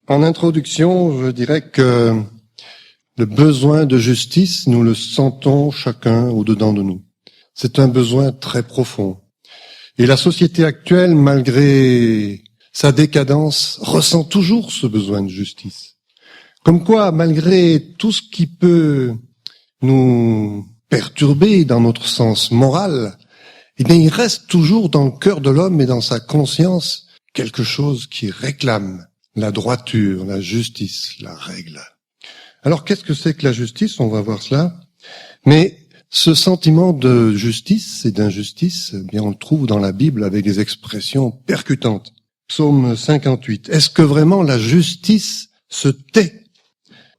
En introduction, je dirais que le besoin de justice, nous le sentons chacun au-dedans de nous. C'est un besoin très profond. Et la société actuelle, malgré sa décadence, ressent toujours ce besoin de justice. Comme quoi, malgré tout ce qui peut nous perturber dans notre sens moral, eh bien, il reste toujours dans le cœur de l'homme et dans sa conscience quelque chose qui réclame la droiture, la justice, la règle. Alors, qu'est-ce que c'est que la justice? On va voir cela. Mais ce sentiment de justice et d'injustice, eh bien, on le trouve dans la Bible avec des expressions percutantes. Psaume 58. Est-ce que vraiment la justice se tait?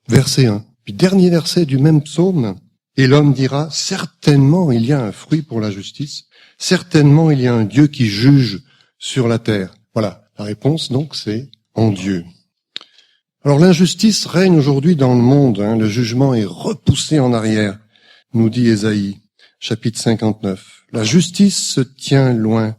Verset 1. Puis dernier verset du même psaume. Et l'homme dira, certainement il y a un fruit pour la justice. Certainement il y a un Dieu qui juge sur la terre. Voilà. La réponse, donc, c'est en Dieu. Alors l'injustice règne aujourd'hui dans le monde. Le jugement est repoussé en arrière, nous dit Ésaïe, chapitre 59. La justice se tient loin,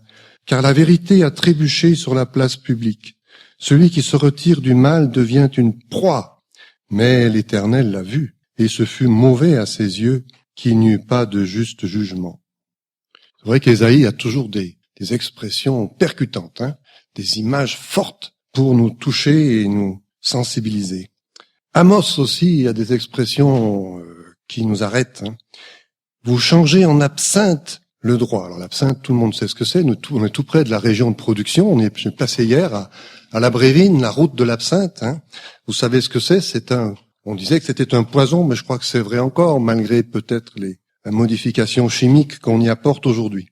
car la vérité a trébuché sur la place publique. Celui qui se retire du mal devient une proie. Mais l'Éternel l'a vu, et ce fut mauvais à ses yeux qu'il n'y eut pas de juste jugement. C'est vrai qu'Ésaïe a toujours des expressions percutantes, des images fortes pour nous toucher et nous sensibiliser. Amos aussi a des expressions qui nous arrêtent. Vous changez en absinthe le droit. Alors l'absinthe, tout le monde sait ce que c'est. On est tout près de la région de production. Je suis passé hier à la Brévine, la route de l'absinthe. Vous savez ce que c'est? On disait que c'était un poison, mais je crois que c'est vrai encore, malgré peut-être la modification chimique qu'on y apporte aujourd'hui.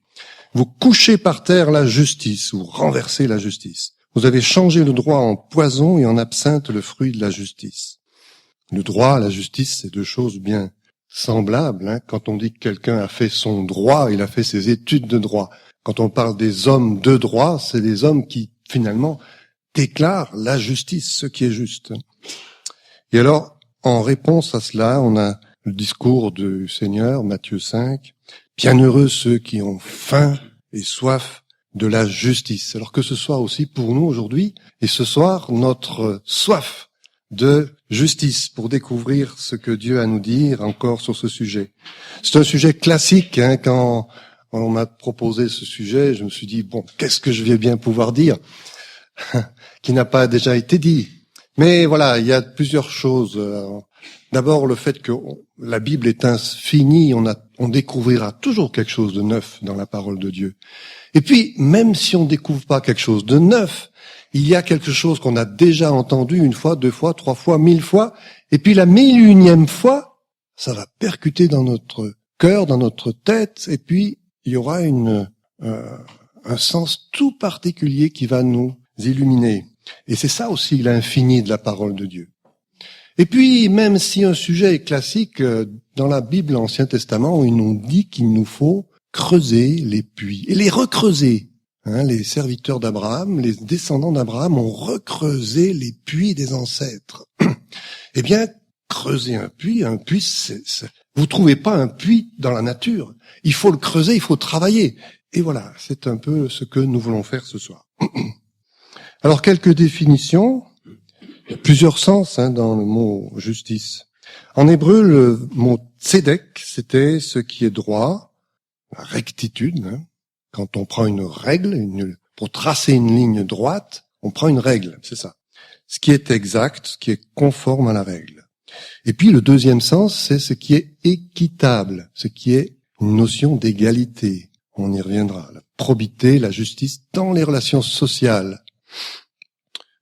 Vous couchez par terre la justice, ou renversez la justice. Vous avez changé le droit en poison et en absinthe le fruit de la justice. Le droit, la justice, c'est deux choses bien semblables. Quand on dit que quelqu'un a fait son droit, il a fait ses études de droit. Quand on parle des hommes de droit, c'est des hommes qui, finalement, déclarent la justice, ce qui est juste. Et alors, en réponse à cela, on a le discours du Seigneur, Matthieu 5. Bienheureux ceux qui ont faim et soif de la justice. Alors que ce soit aussi pour nous aujourd'hui, et ce soir, notre soif de justice pour découvrir ce que Dieu a à nous dire encore sur ce sujet. C'est un sujet classique. Quand on m'a proposé ce sujet, je me suis dit, bon, qu'est-ce que je vais bien pouvoir dire qui n'a pas déjà été dit? Mais voilà, il y a plusieurs choses. D'abord, le fait que la Bible est infinie, on découvrira toujours quelque chose de neuf dans la parole de Dieu. Et puis, même si on découvre pas quelque chose de neuf, il y a quelque chose qu'on a déjà entendu une fois, deux fois, trois fois, 1000 fois, et puis la 1001e fois, ça va percuter dans notre cœur, dans notre tête, et puis il y aura un sens tout particulier qui va nous illuminer. Et c'est ça aussi l'infini de la parole de Dieu. Et puis, même si un sujet est classique, dans la Bible, l'Ancien Testament, il nous dit qu'il nous faut creuser les puits et les recreuser. Les serviteurs d'Abraham, les descendants d'Abraham ont recreusé les puits des ancêtres. Eh bien, creuser un puits, vous trouvez pas un puits dans la nature. Il faut le creuser, il faut travailler. Et voilà, c'est un peu ce que nous voulons faire ce soir. Alors, quelques définitions. Il y a plusieurs sens dans le mot justice. En hébreu, le mot tzedek, c'était ce qui est droit, la rectitude. Quand on prend une règle, pour tracer une ligne droite, on prend une règle, c'est ça. Ce qui est exact, ce qui est conforme à la règle. Et puis le deuxième sens, c'est ce qui est équitable, ce qui est une notion d'égalité. On y reviendra. La probité, la justice dans les relations sociales.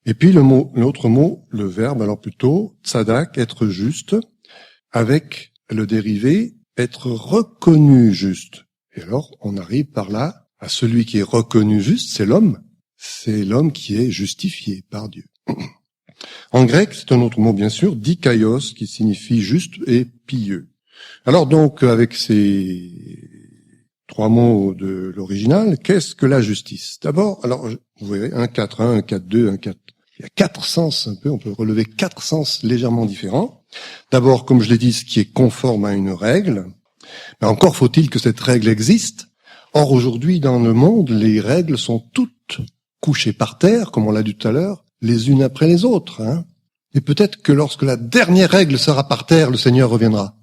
Et puis l'autre mot, le verbe, alors plutôt, tzadak, être juste, avec le dérivé, être reconnu juste. Et alors, on arrive par là à celui qui est reconnu juste, c'est l'homme. C'est l'homme qui est justifié par Dieu. En grec, c'est un autre mot, bien sûr, dikaios, qui signifie juste et pieux. Alors donc, avec ces trois mots de l'original, qu'est-ce que la justice? D'abord, alors, vous verrez, 1,4,1, 1,4,2, 1,4. Il y a 4 sens un peu, on peut relever 4 sens légèrement différents. D'abord, comme je l'ai dit, ce qui est conforme à une règle. Mais encore faut-il que cette règle existe. Or, aujourd'hui, dans le monde, les règles sont toutes couchées par terre, comme on l'a dit tout à l'heure. les unes après les autres. Et peut-être que lorsque la dernière règle sera par terre, le Seigneur reviendra.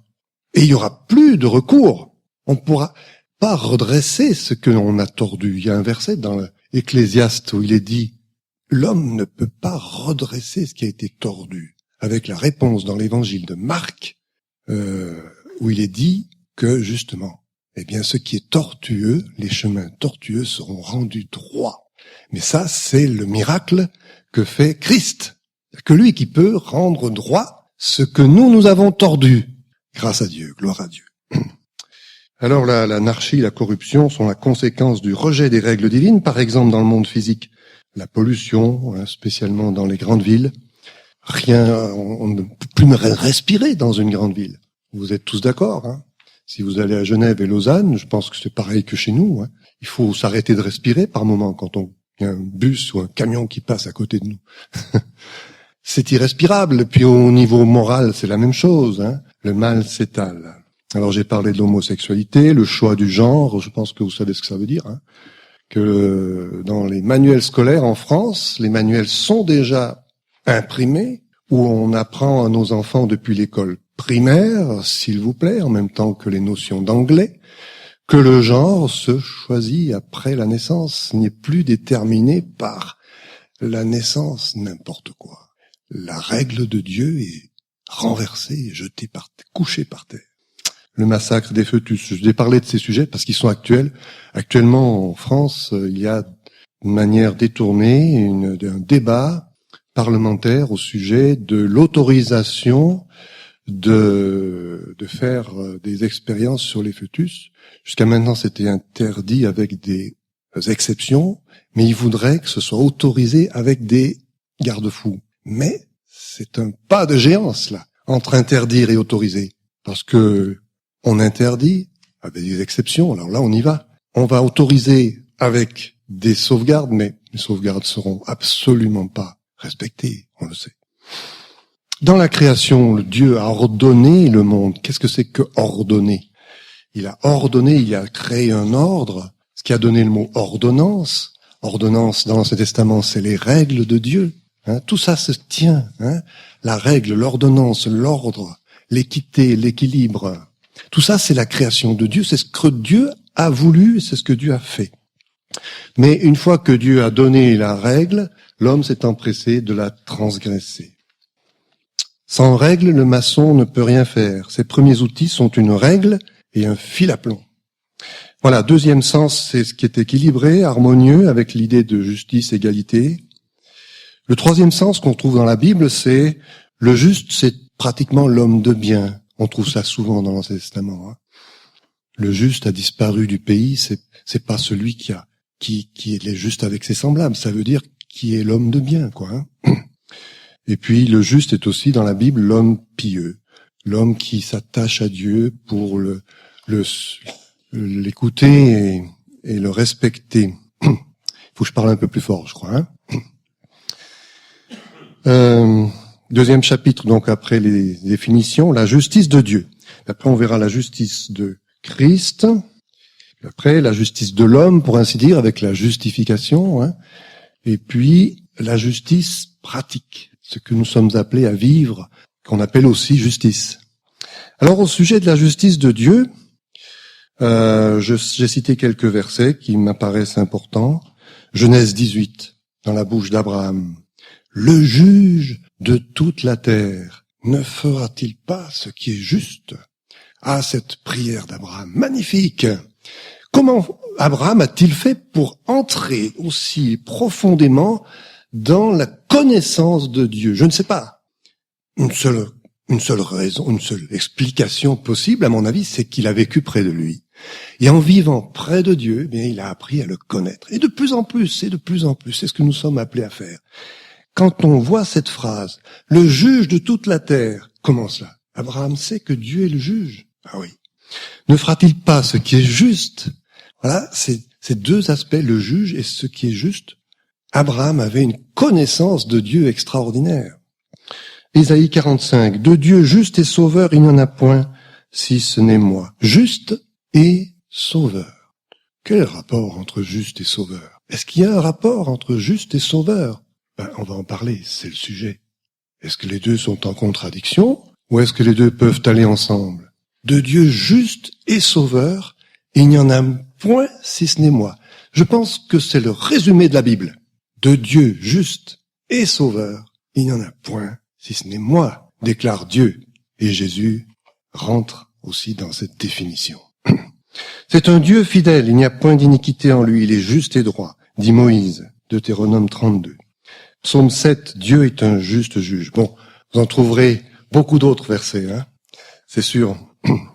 Et il y aura plus de recours. On ne pourra pas redresser ce que l'on a tordu. Il y a un verset dans l'Ecclésiaste où il est dit « L'homme ne peut pas redresser ce qui a été tordu », avec la réponse dans l'évangile de Marc, où il est dit que, justement, eh bien, ce qui est tortueux, les chemins tortueux seront rendus droits. Mais ça, c'est le miracle que fait Christ. Il n'y a que lui qui peut rendre droit ce que nous avons tordu. Grâce à Dieu, gloire à Dieu. Alors l'anarchie, la corruption sont la conséquence du rejet des règles divines, par exemple dans le monde physique, la pollution, spécialement dans les grandes villes. On ne peut plus respirer dans une grande ville. Vous êtes tous d'accord, Si vous allez à Genève et Lausanne, je pense que c'est pareil que chez nous. Il faut s'arrêter de respirer par moment quand il y a un bus ou un camion qui passe à côté de nous. C'est irrespirable. Puis au niveau moral, c'est la même chose. Le mal s'étale. Alors j'ai parlé de l'homosexualité, le choix du genre. Je pense que vous savez ce que ça veut dire. Que dans les manuels scolaires en France, les manuels sont déjà imprimés où on apprend à nos enfants depuis l'école primaire, s'il vous plaît, en même temps que les notions d'anglais, que le genre se choisit après la naissance, n'est plus déterminé par la naissance, n'importe quoi. La règle de Dieu est renversée, jetée couchée par terre. Le massacre des fœtus. Je vais parler de ces sujets parce qu'ils sont actuels. Actuellement, en France, il y a une manière détournée, un débat parlementaire au sujet de l'autorisation de faire des expériences sur les fœtus. Jusqu'à maintenant, c'était interdit avec des exceptions, mais ils voudraient que ce soit autorisé avec des garde-fous. Mais c'est un pas de géant, cela, entre interdire et autoriser. Parce que on interdit avec des exceptions, alors là, on y va. On va autoriser avec des sauvegardes, mais les sauvegardes seront absolument pas respectées, on le sait. Dans la création, Dieu a ordonné le monde. Qu'est-ce que c'est que ordonner? Il a ordonné, il a créé un ordre, ce qui a donné le mot ordonnance. Ordonnance, dans l'Ancien Testament, c'est les règles de Dieu. Tout ça se tient. La règle, l'ordonnance, l'ordre, l'équité, l'équilibre. Tout ça, c'est la création de Dieu. C'est ce que Dieu a voulu, c'est ce que Dieu a fait. Mais une fois que Dieu a donné la règle, l'homme s'est empressé de la transgresser. Sans règle, le maçon ne peut rien faire. Ses premiers outils sont une règle et un fil à plomb. Voilà, deuxième sens, c'est ce qui est équilibré, harmonieux, avec l'idée de justice, égalité. Le troisième sens qu'on trouve dans la Bible, c'est le juste, c'est pratiquement l'homme de bien. On trouve ça souvent dans l'Ancien Testament. Le juste a disparu du pays, c'est pas celui qui est juste avec ses semblables. Ça veut dire qui est l'homme de bien, quoi. Et puis le juste est aussi dans la Bible l'homme pieux, l'homme qui s'attache à Dieu pour l'écouter et le respecter. Il faut que je parle un peu plus fort, je crois. Deuxième chapitre, donc après les définitions, la justice de Dieu. Après on verra la justice de Christ. Après la justice de l'homme, pour ainsi dire, avec la justification. Et puis la justice pratique. Ce que nous sommes appelés à vivre, qu'on appelle aussi justice. Alors au sujet de la justice de Dieu, j'ai cité quelques versets qui m'apparaissent importants. Genèse 18, dans la bouche d'Abraham. Le juge de toute la terre ne fera-t-il pas ce qui est juste? Ah, cette prière d'Abraham, magnifique! Comment Abraham a-t-il fait pour entrer aussi profondément dans la connaissance de Dieu? Je ne sais pas. Une seule raison, une seule explication possible, à mon avis, c'est qu'il a vécu près de lui. Et en vivant près de Dieu, bien, il a appris à le connaître. Et de plus en plus, c'est ce que nous sommes appelés à faire. Quand on voit cette phrase, le juge de toute la terre, comment cela? Abraham sait que Dieu est le juge. Ah oui. Ne fera-t-il pas ce qui est juste? Voilà, c'est deux aspects, le juge et ce qui est juste. Abraham avait une connaissance de Dieu extraordinaire. Ésaïe 45, de Dieu juste et sauveur, il n'y en a point, si ce n'est moi. Juste et sauveur. Quel rapport entre juste et sauveur? Est-ce qu'il y a un rapport entre juste et sauveur? On va en parler, c'est le sujet. Est-ce que les deux sont en contradiction ou est-ce que les deux peuvent aller ensemble? De Dieu juste et sauveur, il n'y en a point si ce n'est moi. Je pense que c'est le résumé de la Bible. De Dieu juste et sauveur, il n'y en a point si ce n'est moi, déclare Dieu. Et Jésus rentre aussi dans cette définition. C'est un Dieu fidèle, il n'y a point d'iniquité en lui, il est juste et droit, dit Moïse, Deutéronome 32. Psaume 7, Dieu est un juste juge. Bon, vous en trouverez beaucoup d'autres versets, c'est sûr.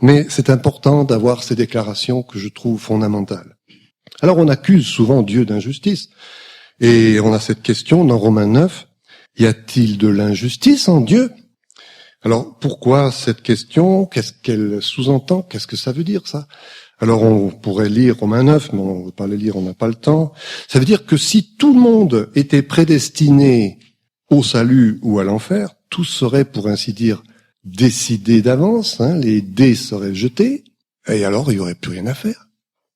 Mais c'est important d'avoir ces déclarations que je trouve fondamentales. Alors on accuse souvent Dieu d'injustice, et on a cette question dans Romains 9, y a-t-il de l'injustice en Dieu? Alors pourquoi cette question? Qu'est-ce qu'elle sous-entend? Qu'est-ce que ça veut dire ça? Alors on pourrait lire Romains 9, mais on ne veut pas le lire, on n'a pas le temps. Ça veut dire que si tout le monde était prédestiné au salut ou à l'enfer, tout serait pour ainsi dire décidé d'avance, les dés seraient jetés, et alors il n'y aurait plus rien à faire.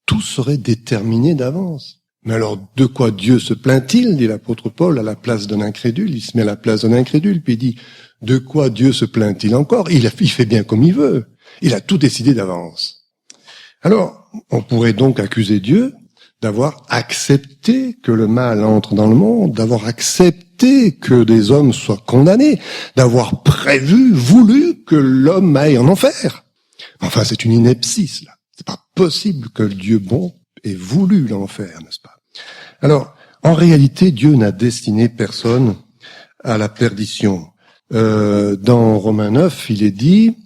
Tout serait déterminé d'avance. Mais alors, de quoi Dieu se plaint-il, dit l'apôtre Paul, à la place d'un incrédule? Il se met à la place d'un incrédule, puis il dit, de quoi Dieu se plaint-il encore? Il fait bien comme il veut. Il a tout décidé d'avance. Alors, on pourrait donc accuser Dieu d'avoir accepté que le mal entre dans le monde, d'avoir accepté que des hommes soient condamnés, d'avoir prévu, voulu que l'homme aille en enfer. Enfin, c'est une ineptie, là. C'est pas possible que le Dieu bon ait voulu l'enfer, n'est-ce pas? Alors, en réalité, Dieu n'a destiné personne à la perdition. Dans Romains 9, il est dit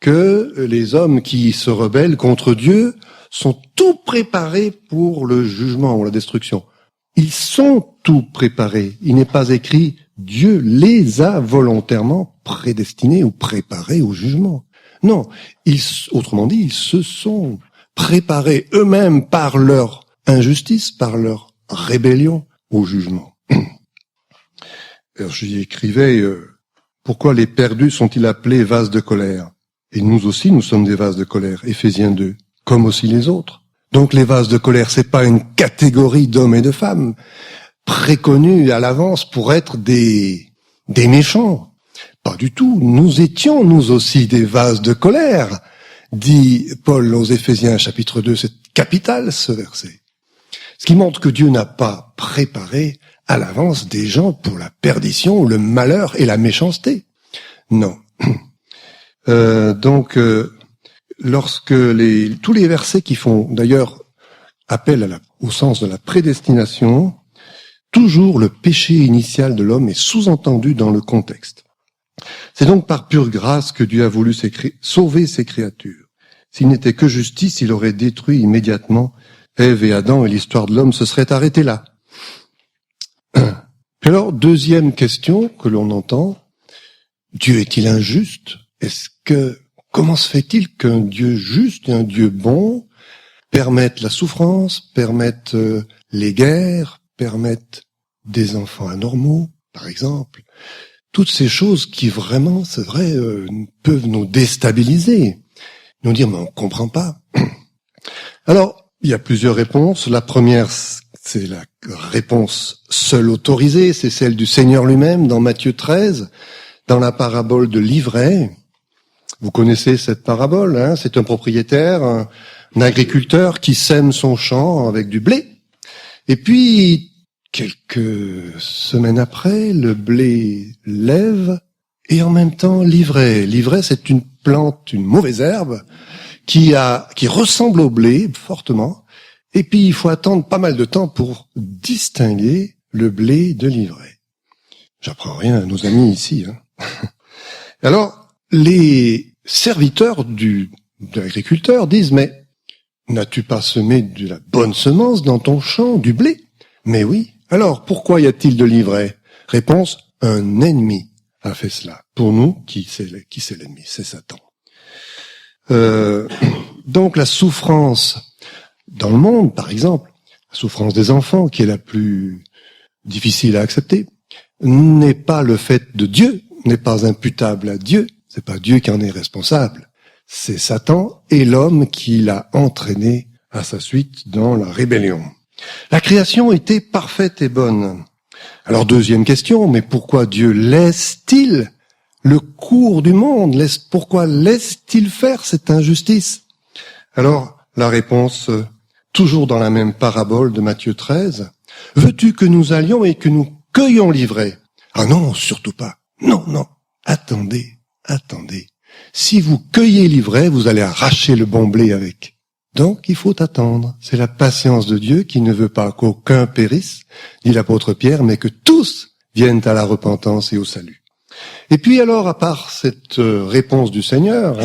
que les hommes qui se rebellent contre Dieu sont tout préparés pour le jugement ou la destruction. Ils sont tout préparés. Il n'est pas écrit Dieu les a volontairement prédestinés ou préparés au jugement. Non, autrement dit, ils se sont préparés eux-mêmes par leur injustice, par leur rébellion au jugement. Alors j'y écrivais, pourquoi les perdus sont-ils appelés vases de colère? Et nous aussi, nous sommes des vases de colère, Éphésiens 2, comme aussi les autres. Donc les vases de colère, c'est pas une catégorie d'hommes et de femmes préconnus à l'avance pour être des méchants. Pas du tout. Nous étions, nous aussi, des vases de colère, dit Paul aux Éphésiens, chapitre 2. C'est capital, ce verset. Ce qui montre que Dieu n'a pas préparé à l'avance des gens pour la perdition, le malheur et la méchanceté. Non. Lorsque tous les versets qui font d'ailleurs appel au sens de la prédestination, toujours le péché initial de l'homme est sous-entendu dans le contexte. C'est donc par pure grâce que Dieu a voulu sauver ses créatures. S'il n'était que justice, il aurait détruit immédiatement Ève et Adam et l'histoire de l'homme se serait arrêtée là. Puis alors, deuxième question que l'on entend, Dieu est-il injuste? Comment se fait-il qu'un Dieu juste et un Dieu bon permettent la souffrance, permettent les guerres, permettent des enfants anormaux, par exemple? Toutes ces choses qui vraiment, c'est vrai, peuvent nous déstabiliser, nous dire, mais on comprend pas. Alors, il y a plusieurs réponses. La première, c'est la réponse seule autorisée, c'est celle du Seigneur lui-même dans Matthieu 13, dans la parabole de l'ivraie. Vous connaissez cette parabole, c'est un propriétaire, un agriculteur qui sème son champ avec du blé. Et puis, quelques semaines après, le blé lève et en même temps l'ivraie. L'ivraie, c'est une plante, une mauvaise herbe qui ressemble au blé fortement. Et puis, il faut attendre pas mal de temps pour distinguer le blé de l'ivraie. J'apprends rien à nos amis ici. Alors, les serviteurs de l'agriculteur disent, mais n'as-tu pas semé de la bonne semence dans ton champ, du blé? Mais oui. Alors, pourquoi y a-t-il de l'ivraie? Réponse, un ennemi a fait cela. Pour nous, qui c'est l'ennemi? C'est Satan. Donc la souffrance dans le monde, par exemple, la souffrance des enfants, qui est la plus difficile à accepter, n'est pas le fait de Dieu, n'est pas imputable à Dieu. C'est pas Dieu qui en est responsable. C'est Satan et l'homme qui l'a entraîné à sa suite dans la rébellion. La création était parfaite et bonne. Alors deuxième question, mais pourquoi Dieu laisse-t-il le cours du monde? Pourquoi laisse-t-il faire cette injustice? Alors la réponse, toujours dans la même parabole de Matthieu 13, « Veux-tu que nous allions et que nous cueillions l'ivraie ?» Ah non, surtout pas. Non, non. Attendez. Si vous cueillez l'ivraie, vous allez arracher le bon blé avec. Donc, il faut attendre. C'est la patience de Dieu qui ne veut pas qu'aucun périsse, dit l'apôtre Pierre, mais que tous viennent à la repentance et au salut. Et puis alors, à part cette réponse du Seigneur,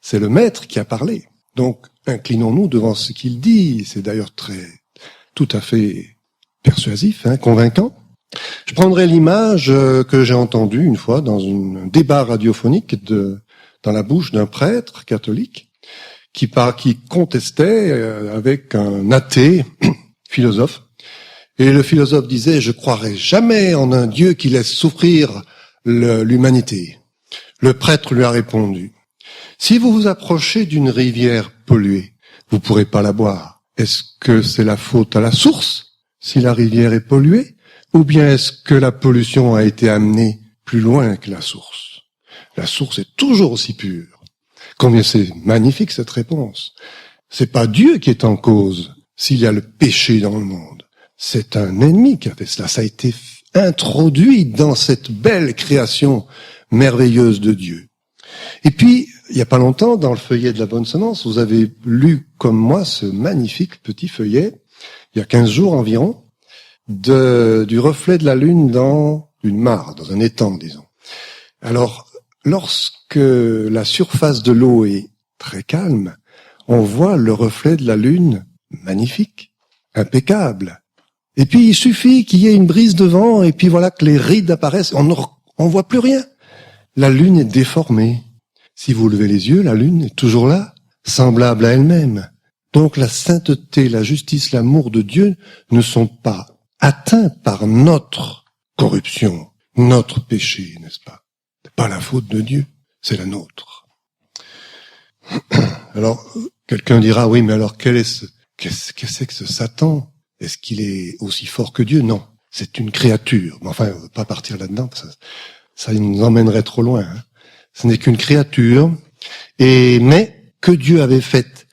c'est le Maître qui a parlé. Donc, inclinons-nous devant ce qu'il dit. C'est d'ailleurs tout à fait persuasif, convaincant. Je prendrai l'image que j'ai entendue une fois dans un débat radiophonique dans la bouche d'un prêtre catholique qui contestait avec un athée philosophe. Et le philosophe disait « Je croirai jamais en un Dieu qui laisse souffrir l'humanité ». Le prêtre lui a répondu « Si vous vous approchez d'une rivière polluée, vous pourrez pas la boire. Est-ce que c'est la faute à la source si la rivière est polluée ? Ou bien est-ce que la pollution a été amenée plus loin que la source ? La source est toujours aussi pure. » Combien c'est magnifique cette réponse. C'est pas Dieu qui est en cause s'il y a le péché dans le monde. C'est un ennemi qui a fait cela. Ça a été introduit dans cette belle création merveilleuse de Dieu. Et puis, il y a pas longtemps, dans le feuillet de la bonne semence, vous avez lu comme moi ce magnifique petit feuillet, il y a 15 jours environ, du reflet de la lune dans une mare, dans un étang, disons. Alors, lorsque la surface de l'eau est très calme, on voit le reflet de la lune magnifique, impeccable. Et puis, il suffit qu'il y ait une brise de vent, et puis voilà que les rides apparaissent, on voit plus rien. La lune est déformée. Si vous levez les yeux, la lune est toujours là, semblable à elle-même. Donc, la sainteté, la justice, l'amour de Dieu ne sont pas atteints par notre corruption, notre péché, n'est-ce pas? C'est pas la faute de Dieu, c'est la nôtre. Alors, quelqu'un dira, oui, mais alors qu'est-ce que c'est que ce Satan? Est-ce qu'il est aussi fort que Dieu? Non, c'est une créature. Mais enfin, on ne va pas partir là-dedans, ça nous emmènerait trop loin. Ce n'est qu'une créature, mais que Dieu avait faite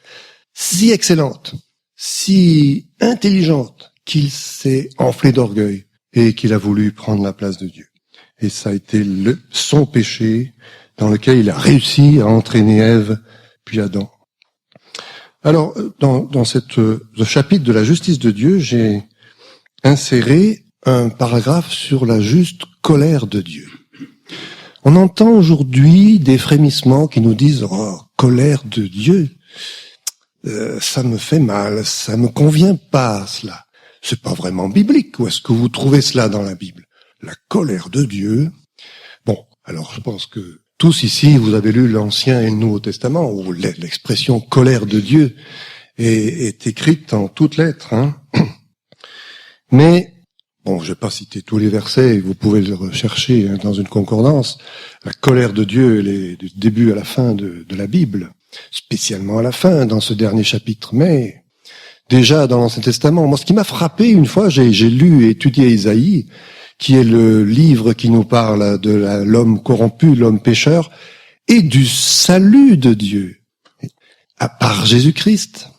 si excellente, si intelligente, qu'il s'est enflé d'orgueil et qu'il a voulu prendre la place de Dieu. Et ça a été son péché dans lequel il a réussi à entraîner Ève puis Adam. Alors, dans ce chapitre de la justice de Dieu, j'ai inséré un paragraphe sur la juste colère de Dieu. On entend aujourd'hui des frémissements qui nous disent « Oh, colère de Dieu, ça me fait mal, ça me convient pas, cela. » C'est pas vraiment biblique. Où est-ce que vous trouvez cela dans la Bible? La colère de Dieu. Bon, alors je pense que tous ici, vous avez lu l'Ancien et le Nouveau Testament, où l'expression colère de Dieu est écrite en toutes lettres. Mais, bon, je vais pas citer tous les versets, vous pouvez le rechercher dans une concordance. La colère de Dieu, elle est du début à la fin de la Bible, spécialement à la fin, dans ce dernier chapitre. Mais déjà dans l'Ancien Testament, moi, ce qui m'a frappé une fois, j'ai lu et étudié Isaïe, qui est le livre qui nous parle de l'homme corrompu, l'homme pécheur, et du salut de Dieu, à part Jésus-Christ,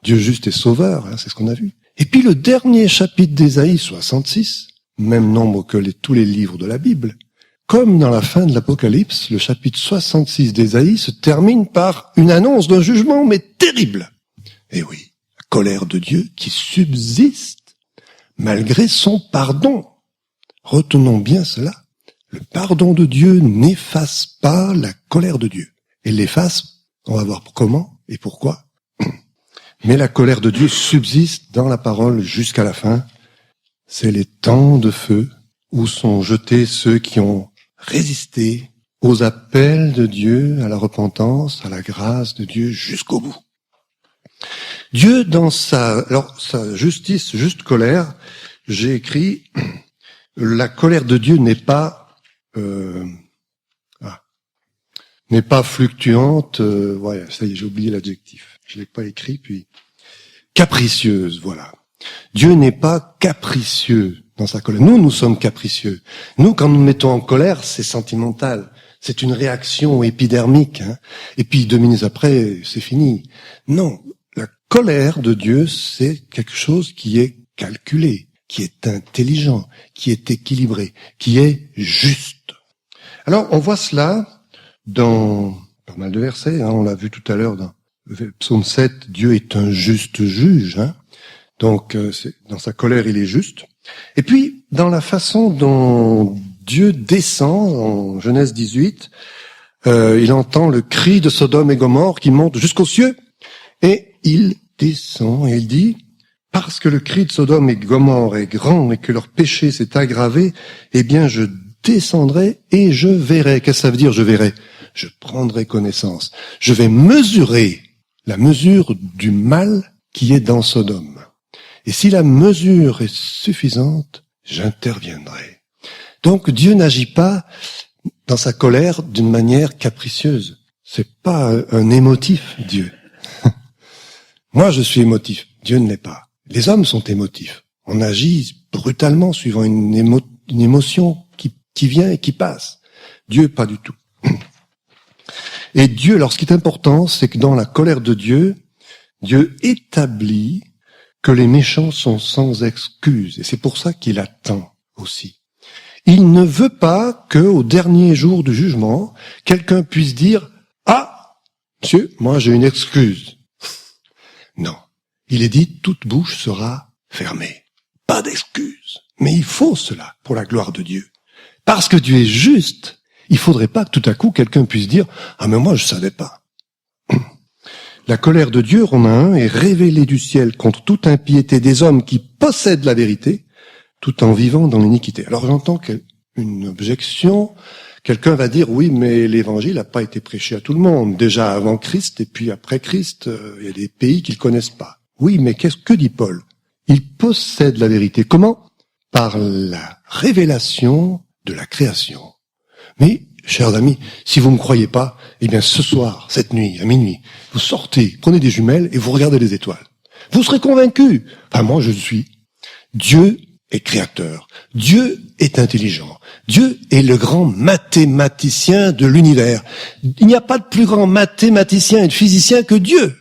Dieu juste et sauveur, c'est ce qu'on a vu. Et puis le dernier chapitre d'Ésaïe 66, même nombre que tous les livres de la Bible, comme dans la fin de l'Apocalypse, le chapitre 66 d'Ésaïe se termine par une annonce d'un jugement, mais terrible. Et oui, la colère de Dieu qui subsiste malgré son pardon. Retenons bien cela. Le pardon de Dieu n'efface pas la colère de Dieu. Elle l'efface, on va voir comment et pourquoi. Mais la colère de Dieu subsiste dans la parole jusqu'à la fin. C'est les temps de feu où sont jetés ceux qui ont résisté aux appels de Dieu, à la repentance, à la grâce de Dieu jusqu'au bout. Dieu, dans sa justice, juste colère, j'ai écrit, la colère de Dieu n'est pas fluctuante, voilà, ça y est, j'ai oublié l'adjectif. Je l'ai pas écrit, puis capricieuse, voilà. Dieu n'est pas capricieux. dans sa colère. Nous sommes capricieux. Nous, quand nous nous mettons en colère, c'est sentimental. C'est une réaction épidermique. Et puis 2 minutes après, c'est fini. Non, la colère de Dieu, c'est quelque chose qui est calculé, qui est intelligent, qui est équilibré, qui est juste. Alors, on voit cela dans pas mal de versets. On l'a vu tout à l'heure dans le psaume 7. Dieu est un juste juge. Donc, dans sa colère, il est juste. Et puis, dans la façon dont Dieu descend, en Genèse 18, il entend le cri de Sodome et Gomorrhe qui monte jusqu'aux cieux, et il descend et il dit, parce que le cri de Sodome et Gomorrhe est grand et que leur péché s'est aggravé, eh bien je descendrai et je verrai. Qu'est-ce que ça veut dire, je verrai? Je prendrai connaissance. Je vais mesurer la mesure du mal qui est dans Sodome. Et si la mesure est suffisante, j'interviendrai. Donc Dieu n'agit pas dans sa colère d'une manière capricieuse. C'est pas un émotif, Dieu. Moi, je suis émotif. Dieu ne l'est pas. Les hommes sont émotifs. On agit brutalement suivant une émotion qui vient et qui passe. Dieu, pas du tout. Et Dieu, alors ce qui est important, c'est que dans la colère de Dieu, Dieu établit que les méchants sont sans excuse. Et c'est pour ça qu'il attend aussi. Il ne veut pas qu'au dernier jour du jugement, quelqu'un puisse dire « Ah, monsieur, moi j'ai une excuse. » Non. Il est dit « Toute bouche sera fermée. » Pas d'excuse. Mais il faut cela pour la gloire de Dieu. Parce que Dieu est juste, il faudrait pas que tout à coup quelqu'un puisse dire « Ah, mais moi je savais pas. » La colère de Dieu, Romains 1, est révélée du ciel contre toute impiété des hommes qui possèdent la vérité, tout en vivant dans l'iniquité. Alors j'entends une objection. Quelqu'un va dire, oui, mais l'évangile n'a pas été prêché à tout le monde. Déjà avant Christ et puis après Christ, il y a des pays qu'ils connaissent pas. Oui, mais que dit Paul? Il possède la vérité. Comment? Par la révélation de la création. Mais, chers amis, si vous ne me croyez pas, eh bien ce soir, cette nuit, à minuit, vous sortez, prenez des jumelles et vous regardez les étoiles. Vous serez convaincus. Enfin, moi, je suis. Dieu est créateur. Dieu est intelligent. Dieu est le grand mathématicien de l'univers. Il n'y a pas de plus grand mathématicien et de physicien que Dieu.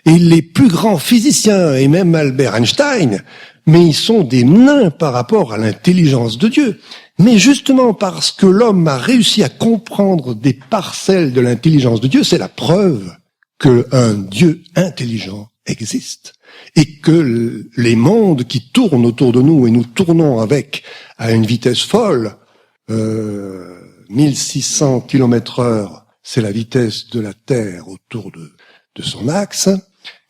Et les plus grands physiciens, et même Albert Einstein, mais ils sont des nains par rapport à l'intelligence de Dieu. Mais justement parce que l'homme a réussi à comprendre des parcelles de l'intelligence de Dieu, c'est la preuve qu'un Dieu intelligent existe. Et que les mondes qui tournent autour de nous, et nous tournons avec à une vitesse folle, 1600 km/h, c'est la vitesse de la Terre autour de son axe,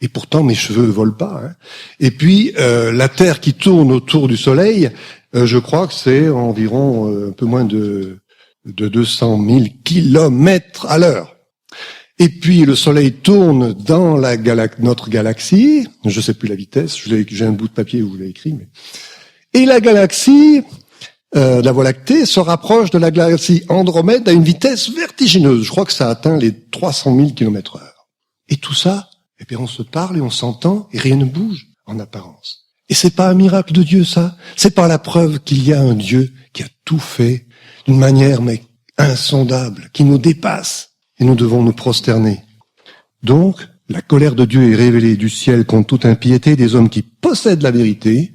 et pourtant mes cheveux volent pas. Et puis la Terre qui tourne autour du Soleil, je crois que c'est environ un peu moins de 200 000 kilomètres à l'heure. Et puis le Soleil tourne dans notre galaxie, je sais plus la vitesse, j'ai un bout de papier où je l'ai écrit, mais et la galaxie, la Voie lactée, se rapproche de la galaxie Andromède à une vitesse vertigineuse. Je crois que ça atteint les 300 000 km/h. Et tout ça, eh bien, on se parle et on s'entend et rien ne bouge en apparence. Et c'est pas un miracle de Dieu, ça. C'est pas la preuve qu'il y a un Dieu qui a tout fait d'une manière mais insondable, qui nous dépasse. Et nous devons nous prosterner. Donc, la colère de Dieu est révélée du ciel contre toute impiété des hommes qui possèdent la vérité,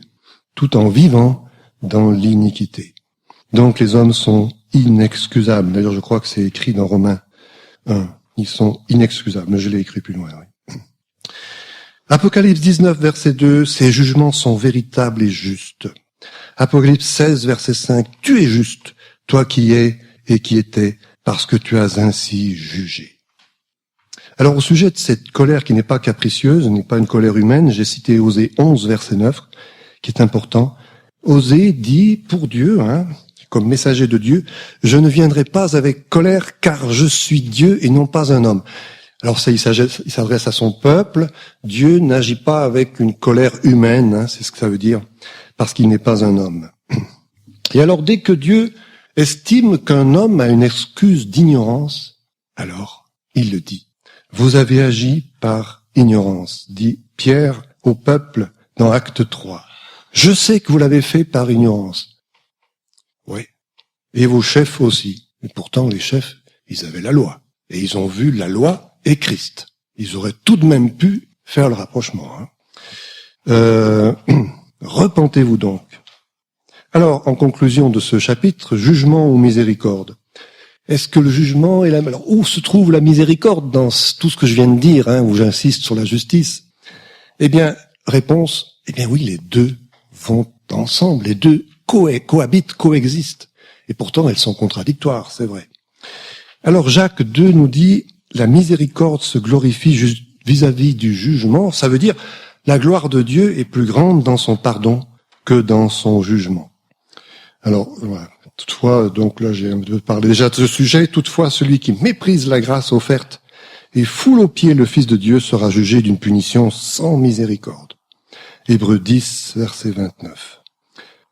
tout en vivant dans l'iniquité. Donc, les hommes sont inexcusables. D'ailleurs, je crois que c'est écrit dans Romains 1. Ils sont inexcusables. Mais je l'ai écrit plus loin, oui. Apocalypse 19, verset 2. Ces jugements sont véritables et justes. Apocalypse 16, verset 5. Tu es juste, toi qui es et qui étais, parce que tu as ainsi jugé. Alors, au sujet de cette colère qui n'est pas capricieuse, n'est pas une colère humaine, j'ai cité Osée 11, verset 9, qui est important. Osée dit, pour Dieu, comme messager de Dieu, je ne viendrai pas avec colère, car je suis Dieu et non pas un homme. Alors ça, il s'adresse à son peuple. Dieu n'agit pas avec une colère humaine, c'est ce que ça veut dire, parce qu'il n'est pas un homme. Et alors, dès que Dieu estime qu'un homme a une excuse d'ignorance, alors il le dit. Vous avez agi par ignorance, dit Pierre au peuple dans Acte 3. Je sais que vous l'avez fait par ignorance. Oui. Et vos chefs aussi. Et pourtant, les chefs, ils avaient la loi. Et ils ont vu la loi et Christ. Ils auraient tout de même pu faire le rapprochement. Repentez-vous donc. Alors, en conclusion de ce chapitre, jugement ou miséricorde. Est-ce que le jugement est la... Alors, où se trouve la miséricorde dans tout ce que je viens de dire, où j'insiste sur la justice? Eh bien, réponse, eh bien oui, les deux vont ensemble, les deux cohabitent, coexistent. Et pourtant, elles sont contradictoires, c'est vrai. Alors, Jacques 2 nous dit, la miséricorde se glorifie vis-à-vis du jugement. Ça veut dire, la gloire de Dieu est plus grande dans son pardon que dans son jugement. Alors, voilà. Toutefois, donc là, j'ai un peu parlé déjà de ce sujet. Toutefois, celui qui méprise la grâce offerte et foule aux pieds le Fils de Dieu sera jugé d'une punition sans miséricorde. Hébreux 10, verset 29.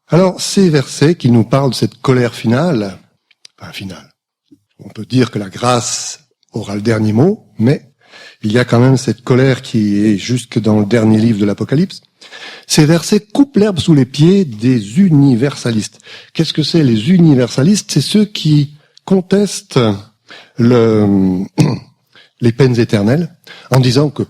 Alors, ces versets qui nous parlent de cette colère finale, on peut dire que la grâce aura le dernier mot, mais il y a quand même cette colère qui est jusque dans le dernier livre de l'Apocalypse. Ces versets coupent l'herbe sous les pieds des universalistes. Qu'est-ce que c'est les universalistes? C'est ceux qui contestent les peines éternelles en disant que,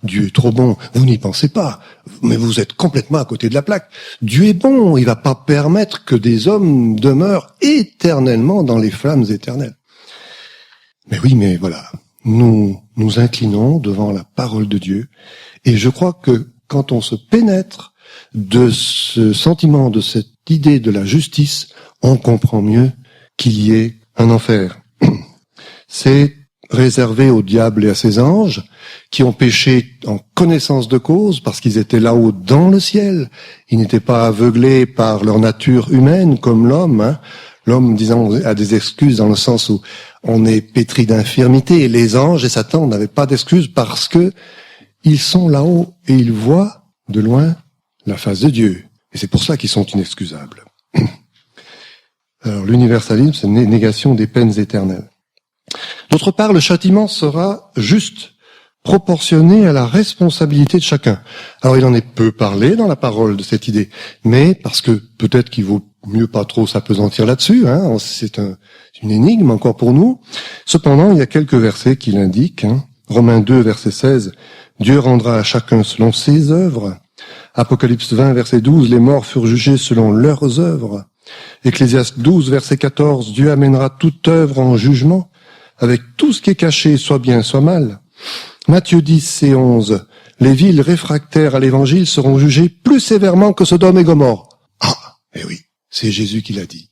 Dieu est trop bon, vous n'y pensez pas, mais vous êtes complètement à côté de la plaque. Dieu est bon, il va pas permettre que des hommes demeurent éternellement dans les flammes éternelles. Mais oui, mais voilà, nous nous inclinons devant la parole de Dieu, et je crois que quand on se pénètre de ce sentiment, de cette idée de la justice, on comprend mieux qu'il y ait un enfer. C'est réservé au diable et à ses anges, qui ont péché en connaissance de cause, parce qu'ils étaient là-haut dans le ciel. Ils n'étaient pas aveuglés par leur nature humaine, comme l'homme. L'homme, disons, a des excuses dans le sens où on est pétri d'infirmité, et les anges et Satan n'avaient pas d'excuses parce que ils sont là-haut et ils voient de loin la face de Dieu. Et c'est pour ça qu'ils sont inexcusables. Alors, l'universalisme, c'est une négation des peines éternelles. D'autre part, le châtiment sera juste, proportionné à la responsabilité de chacun. Alors, il en est peu parlé dans la parole de cette idée, mais parce que peut-être qu'il vaut mieux pas trop s'apesantir là-dessus, c'est une énigme encore pour nous. Cependant, il y a quelques versets qui l'indiquent. Romains 2, verset 16, Dieu rendra à chacun selon ses œuvres. Apocalypse 20, verset 12, les morts furent jugés selon leurs œuvres. Ecclésiaste 12, verset 14, Dieu amènera toute œuvre en jugement, avec tout ce qui est caché, soit bien, soit mal. Matthieu 10 et 11, les villes réfractaires à l'évangile seront jugées plus sévèrement que Sodome et Gomorrhe. Ah, eh oui, c'est Jésus qui l'a dit.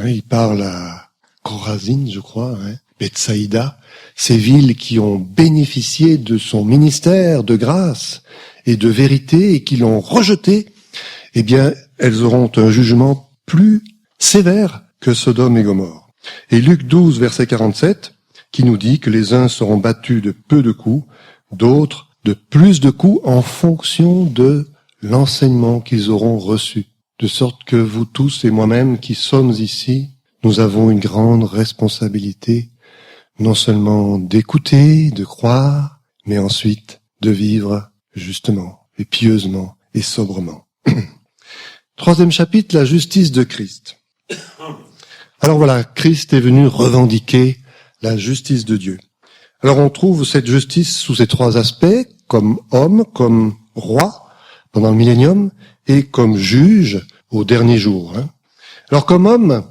Il parle à Chorazine, je crois, Bethsaïda, ces villes qui ont bénéficié de son ministère de grâce et de vérité et qui l'ont rejeté, eh bien, elles auront un jugement plus sévère que Sodome et Gomorrhe. Et Luc 12, verset 47, qui nous dit que les uns seront battus de peu de coups, d'autres de plus de coups en fonction de l'enseignement qu'ils auront reçu. De sorte que vous tous et moi-même qui sommes ici, nous avons une grande responsabilité, non seulement d'écouter, de croire, mais ensuite de vivre justement et pieusement et sobrement. Troisième chapitre, la justice de Christ. Alors voilà, Christ est venu revendiquer la justice de Dieu. Alors on trouve cette justice sous ces trois aspects, comme homme, comme roi pendant le millénium, et comme juge au dernier jour. Alors comme homme,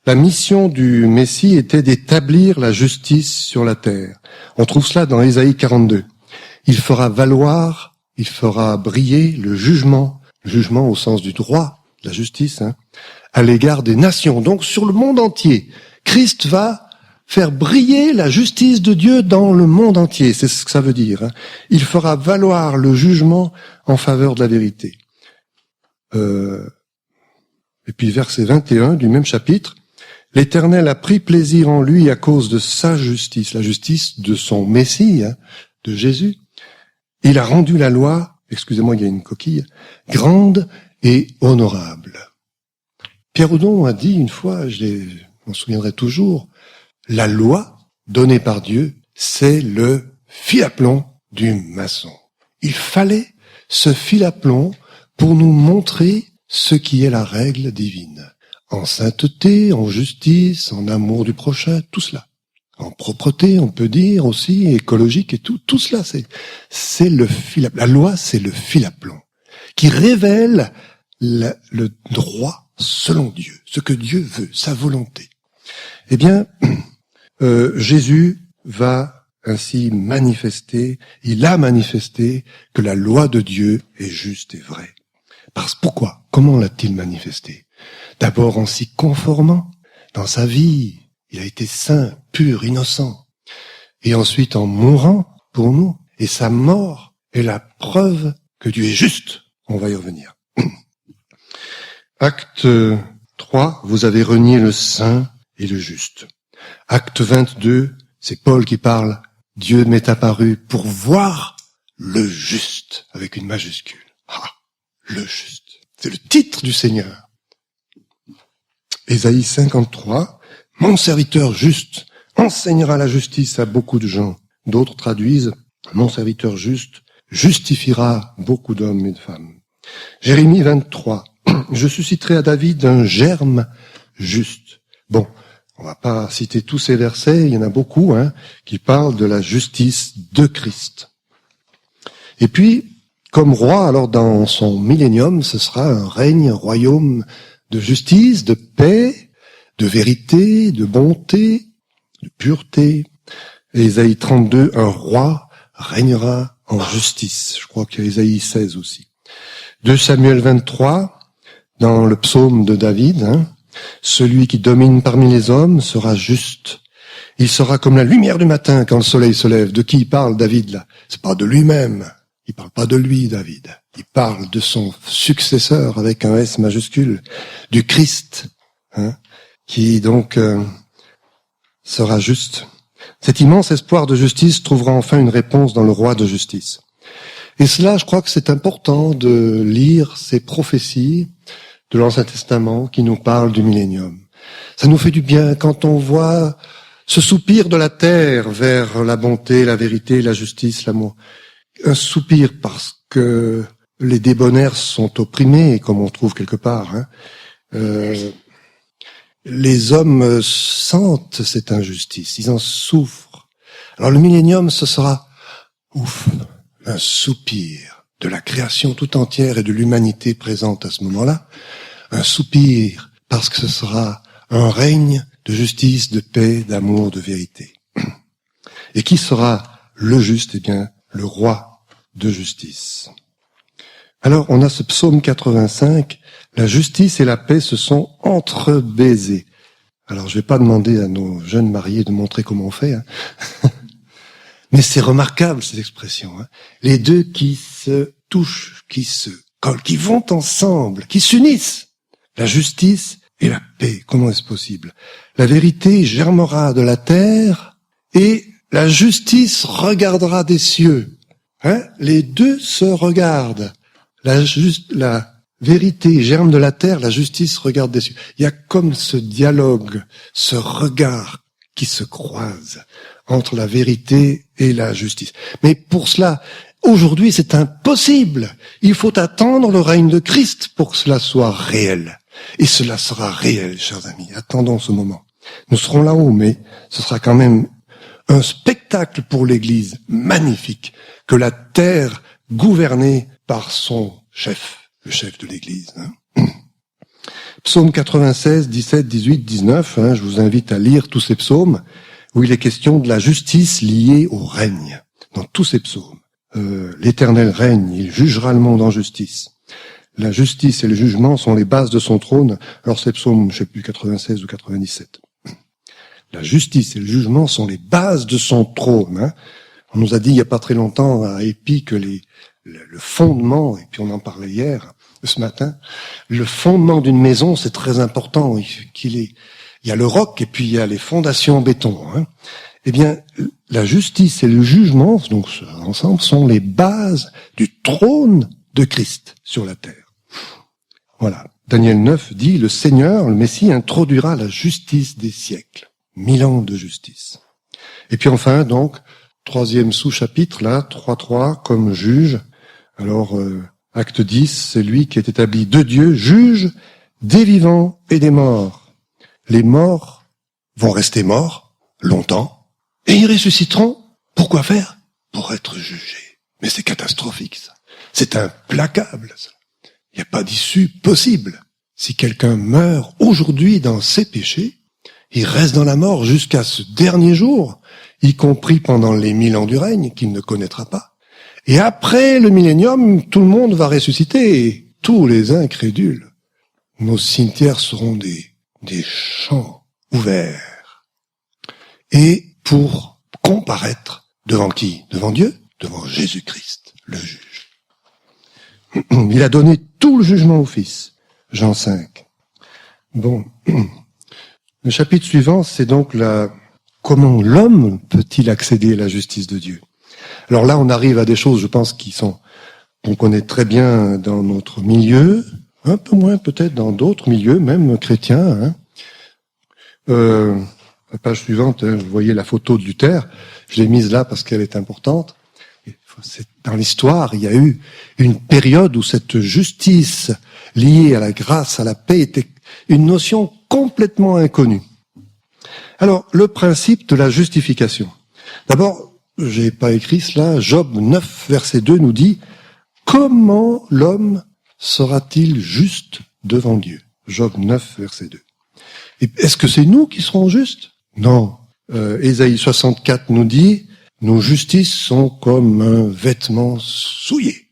la mission du Messie était d'établir la justice sur la terre. On trouve cela dans Ésaïe 42. Il fera valoir, il fera briller le jugement au sens du droit, la justice, à l'égard des nations, donc sur le monde entier. Christ va faire briller la justice de Dieu dans le monde entier, c'est ce que ça veut dire. Il fera valoir le jugement en faveur de la vérité. Et puis verset 21 du même chapitre, l'Éternel a pris plaisir en lui à cause de sa justice, la justice de son Messie, de Jésus. Il a rendu la loi, excusez-moi, il y a une coquille, grande et honorable. Pierre Houdon a dit une fois, je m'en souviendrai toujours, la loi donnée par Dieu, c'est le fil à plomb du maçon. Il fallait ce fil à plomb pour nous montrer ce qui est la règle divine. En sainteté, en justice, en amour du prochain, tout cela. En propreté, on peut dire aussi, écologique et tout cela, c'est le fil à plomb. La loi, c'est le fil à plomb qui révèle le droit selon Dieu, ce que Dieu veut, sa volonté. Eh bien, Jésus va ainsi manifester, il a manifesté que la loi de Dieu est juste et vraie. Pourquoi? Comment l'a-t-il manifesté? D'abord en s'y conformant dans sa vie. Il a été saint, pur, innocent. Et ensuite en mourant pour nous. Et sa mort est la preuve que Dieu est juste. On va y revenir. Acte 3, vous avez renié le saint et le juste. Acte 22, c'est Paul qui parle. Dieu m'est apparu pour voir le juste, avec une majuscule. Ah, le juste. C'est le titre du Seigneur. Ésaïe 53, mon serviteur juste enseignera la justice à beaucoup de gens. D'autres traduisent, mon serviteur juste justifiera beaucoup d'hommes et de femmes. Jérémie 23, je susciterai à David un germe juste. Bon, on va pas citer tous ces versets, il y en a beaucoup, qui parlent de la justice de Christ. Et puis, comme roi, alors dans son millénium, ce sera un règne, un royaume de justice, de paix, de vérité, de bonté, de pureté. Et Ésaïe 32, un roi régnera en justice. Je crois qu'il y a Ésaïe 16 aussi. 2 Samuel 23, dans le psaume de David, celui qui domine parmi les hommes sera juste. Il sera comme la lumière du matin quand le soleil se lève. De qui il parle, David, là? C'est pas de lui-même. Il parle pas de lui, David. Il parle de son successeur avec un S majuscule, du Christ, qui donc sera juste. Cet immense espoir de justice trouvera enfin une réponse dans le roi de justice. Et cela, je crois que c'est important de lire ces prophéties de l'Ancien Testament qui nous parlent du millénium. Ça nous fait du bien quand on voit ce soupir de la terre vers la bonté, la vérité, la justice, l'amour. Un soupir parce que les débonnaires sont opprimés, comme on trouve quelque part. Les hommes sentent cette injustice, ils en souffrent. Alors le millénium, ce sera, un soupir de la création tout entière et de l'humanité présente à ce moment-là. Un soupir parce que ce sera un règne de justice, de paix, d'amour, de vérité. Et qui sera le juste? Eh bien, le roi de justice. Alors, on a ce psaume 85, la justice et la paix se sont entrebaisées. Alors, je vais pas demander à nos jeunes mariés de montrer comment on fait, mais c'est remarquable, cette expression. Les deux qui se touchent, qui se collent, qui vont ensemble, qui s'unissent. La justice et la paix, comment est-ce possible? La vérité germera de la terre et la justice regardera des cieux. Les deux se regardent. La vérité germe de la terre, la justice regarde des cieux. Il y a comme ce dialogue, ce regard qui se croise entre la vérité et la justice. Mais pour cela, aujourd'hui, c'est impossible. Il faut attendre le règne de Christ pour que cela soit réel. Et cela sera réel, chers amis. Attendons ce moment. Nous serons là-haut, mais ce sera quand même un spectacle pour l'Église magnifique que la terre gouvernée par son chef, le chef de l'Église. Psaume 96, 17, 18, 19, je vous invite à lire tous ces psaumes où il est question de la justice liée au règne. Dans tous ces psaumes, l'Éternel règne, il jugera le monde en justice. La justice et le jugement sont les bases de son trône. Alors c'est psaume, je sais plus, 96 ou 97. La justice et le jugement sont les bases de son trône. On nous a dit il y a pas très longtemps à Épi que le fondement, et puis on en parlait hier, ce matin, le fondement d'une maison, c'est très important. Il y a le roc et puis il y a les fondations en béton. Eh bien, la justice et le jugement, donc ensemble, sont les bases du trône de Christ sur la terre. Voilà. Daniel 9 dit, le Seigneur, le Messie, introduira la justice des siècles. 1000 ans de justice. Et puis enfin, donc, troisième sous-chapitre, là, 3.3, comme juge. Alors, Acte 10, c'est lui qui est établi de Dieu, juge des vivants et des morts. Les morts vont rester morts longtemps et ils ressusciteront. Pourquoi faire? Pour être jugés. Mais c'est catastrophique, ça. C'est implacable, ça. Il n'y a pas d'issue possible. Si quelqu'un meurt aujourd'hui dans ses péchés, il reste dans la mort jusqu'à ce dernier jour, y compris pendant les 1000 ans du règne qu'il ne connaîtra pas. Et après le millénium, tout le monde va ressusciter, et tous les incrédules. Nos cimetières seront des champs ouverts. Et pour comparaître devant qui? Devant Dieu? Devant Jésus-Christ, le juge. Il a donné tout le jugement au Fils. Jean 5. Bon. Le chapitre suivant, c'est donc comment l'homme peut-il accéder à la justice de Dieu? Alors là, on arrive à des choses, je pense, qu'on connaît très bien dans notre milieu, un peu moins peut-être dans d'autres milieux, même chrétiens. La page suivante, vous voyez la photo de Luther, je l'ai mise là parce qu'elle est importante. Dans l'histoire, il y a eu une période où cette justice liée à la grâce, à la paix, était une notion complètement inconnue. Alors, le principe de la justification. D'abord, j'ai pas écrit cela, Job 9, verset 2 nous dit « Comment l'homme sera-t-il juste devant Dieu ?» Job 9, verset 2. Et est-ce que c'est nous qui serons justes? Non. Ésaïe 64 nous dit « Nos justices sont comme un vêtement souillé. »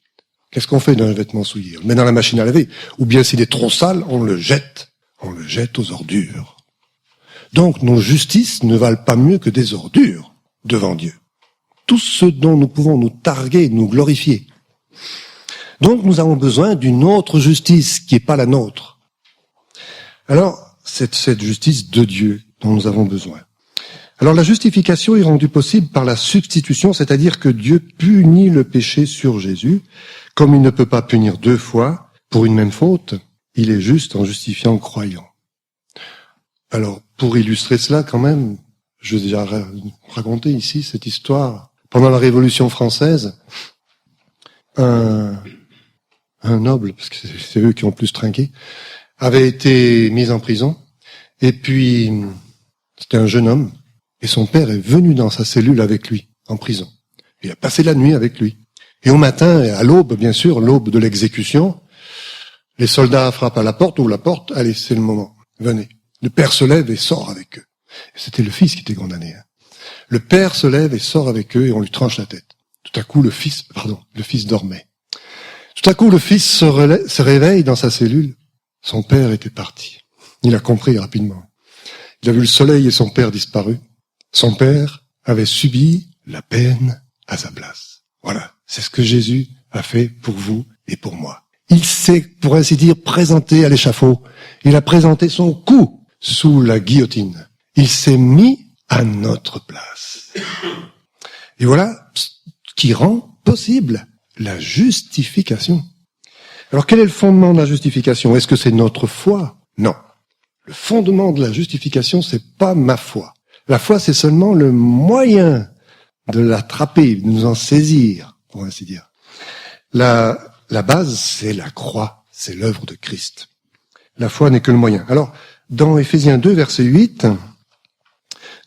Qu'est-ce qu'on fait d'un vêtement souillé? On le met dans la machine à laver. Ou bien s'il est trop sale, on le jette aux ordures. Donc nos justices ne valent pas mieux que des ordures devant Dieu. Tout ce dont nous pouvons nous targuer, nous glorifier. Donc nous avons besoin d'une autre justice qui n'est pas la nôtre. Alors, c'est cette justice de Dieu dont nous avons besoin. Alors la justification est rendue possible par la substitution, c'est-à-dire que Dieu punit le péché sur Jésus. Comme il ne peut pas punir deux fois pour une même faute, il est juste en justifiant le croyant. Alors, pour illustrer cela quand même, je vais déjà raconter ici cette histoire. Pendant la Révolution française, un noble, parce que c'est eux qui ont plus trinqué, avait été mis en prison. Et puis, c'était un jeune homme. Et son père est venu dans sa cellule avec lui, en prison. Il a passé la nuit avec lui. Et au matin, à l'aube, bien sûr, l'aube de l'exécution, les soldats frappent à la porte, ouvrent la porte, allez, c'est le moment, venez. Le père se lève et sort avec eux. Et c'était le fils qui était condamné. Le père se lève et sort avec eux et on lui tranche la tête. Tout à coup, le fils dormait. Tout à coup, le fils se réveille dans sa cellule. Son père était parti. Il a compris rapidement. Il a vu le soleil et son père disparu. Son père avait subi la peine à sa place. Voilà, c'est ce que Jésus a fait pour vous et pour moi. Il s'est, pour ainsi dire, présenté à l'échafaud. Il a présenté son cou sous la guillotine. Il s'est mis à notre place. Et voilà ce qui rend possible la justification. Alors quel est le fondement de la justification? Est-ce que c'est notre foi? Non. Le fondement de la justification, c'est pas ma foi. La foi, c'est seulement le moyen de l'attraper, de nous en saisir, pour ainsi dire. La base, c'est la croix, c'est l'œuvre de Christ. La foi n'est que le moyen. Alors, dans Éphésiens 2, verset 8,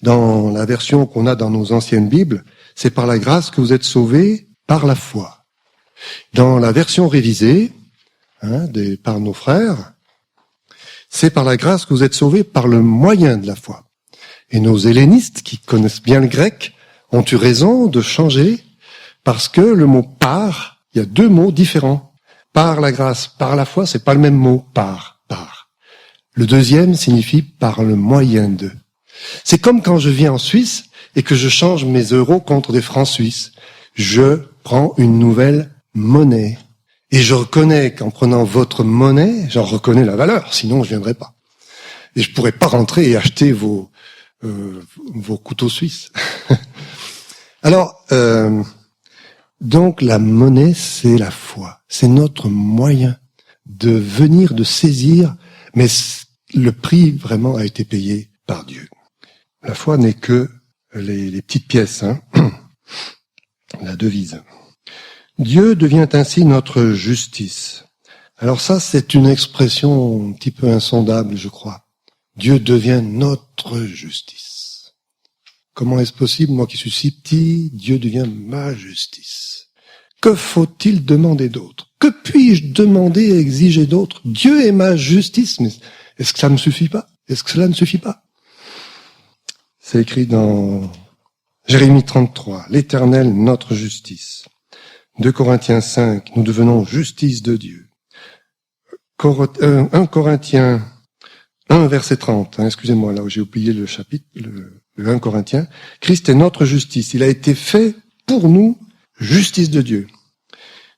dans la version qu'on a dans nos anciennes Bibles, c'est par la grâce que vous êtes sauvés par la foi. Dans la version révisée, par nos frères, c'est par la grâce que vous êtes sauvés par le moyen de la foi. Et nos hellénistes, qui connaissent bien le grec, ont eu raison de changer, parce que le mot par, il y a deux mots différents. Par la grâce, par la foi, c'est pas le même mot, par. Le deuxième signifie par le moyen de. C'est comme quand je viens en Suisse et que je change mes euros contre des francs suisses. Je prends une nouvelle monnaie. Et je reconnais qu'en prenant votre monnaie, j'en reconnais la valeur, sinon je viendrais pas. Et je pourrais pas rentrer et acheter vos couteaux suisses. Alors, donc la monnaie, c'est la foi. C'est notre moyen de venir, de saisir, mais le prix vraiment a été payé par Dieu. La foi n'est que les petites pièces, la devise. Dieu devient ainsi notre justice. Alors ça, c'est une expression un petit peu insondable, je crois. Dieu devient notre justice. Comment est-ce possible, moi qui suis si petit, Dieu devient ma justice? Que faut-il demander d'autre? Que puis-je demander et exiger d'autre? Dieu est ma justice, mais est-ce que ça ne suffit pas? Est-ce que cela ne suffit pas? C'est écrit dans Jérémie 33, l'Éternel, notre justice. 2 Corinthiens 5, nous devenons justice de Dieu. 1 Corinthiens 1, verset 30, excusez-moi, là où j'ai oublié le chapitre, le 1 Corinthiens. Christ est notre justice. Il a été fait pour nous justice de Dieu.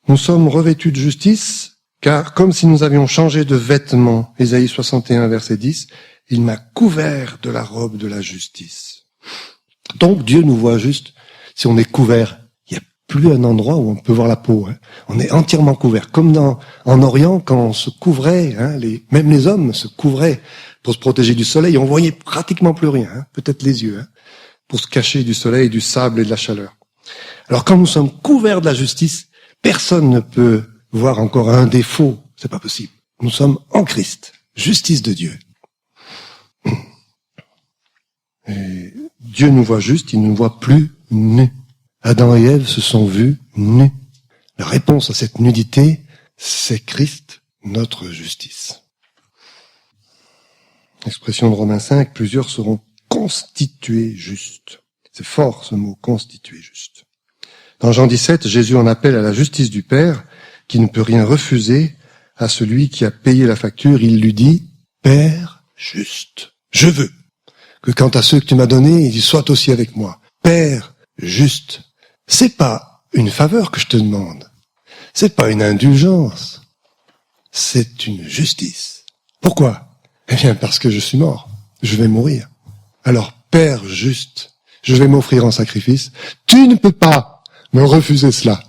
Nous sommes revêtus de justice, car comme si nous avions changé de vêtements, Ésaïe 61, verset 10, il m'a couvert de la robe de la justice. Donc Dieu nous voit juste si on est couvert. Il n'y a plus un endroit où on peut voir la peau. On est entièrement couvert. Comme en Orient, quand on se couvrait, même les hommes se couvraient pour se protéger du soleil, on voyait pratiquement plus rien, peut-être les yeux, pour se cacher du soleil, du sable et de la chaleur. Alors quand nous sommes couverts de la justice, personne ne peut voir encore un défaut. C'est pas possible. Nous sommes en Christ, justice de Dieu. Et Dieu nous voit juste, il ne nous voit plus nus. Adam et Ève se sont vus nus. La réponse à cette nudité, c'est Christ, notre justice. Expression de Romains 5, plusieurs seront constitués justes. C'est fort ce mot, constitués justes. Dans Jean 17, Jésus en appelle à la justice du Père, qui ne peut rien refuser à celui qui a payé la facture. Il lui dit, Père juste, je veux que quant à ceux que tu m'as donnés, ils soient aussi avec moi. Père juste, c'est pas une faveur que je te demande. C'est pas une indulgence. C'est une justice. Pourquoi? Eh bien, parce que je suis mort. Je vais mourir. Alors, Père juste, je vais m'offrir en sacrifice. Tu ne peux pas me refuser cela.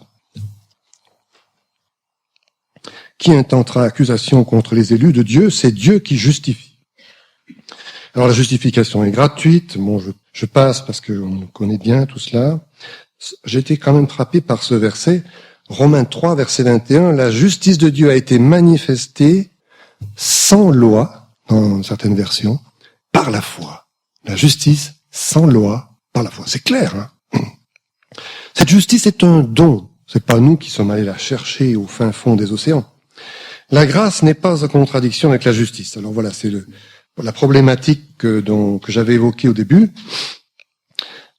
Qui intentera accusation contre les élus de Dieu? C'est Dieu qui justifie. Alors la justification est gratuite. Bon, je passe parce qu'on connaît bien tout cela. J'ai été quand même frappé par ce verset. Romains 3, verset 21. La justice de Dieu a été manifestée sans loi, dans certaines versions, par la foi. La justice sans loi, par la foi. C'est clair, hein? Cette justice est un don. C'est pas nous qui sommes allés la chercher au fin fond des océans. La grâce n'est pas en contradiction avec la justice. Alors voilà, c'est la problématique que j'avais évoquée au début.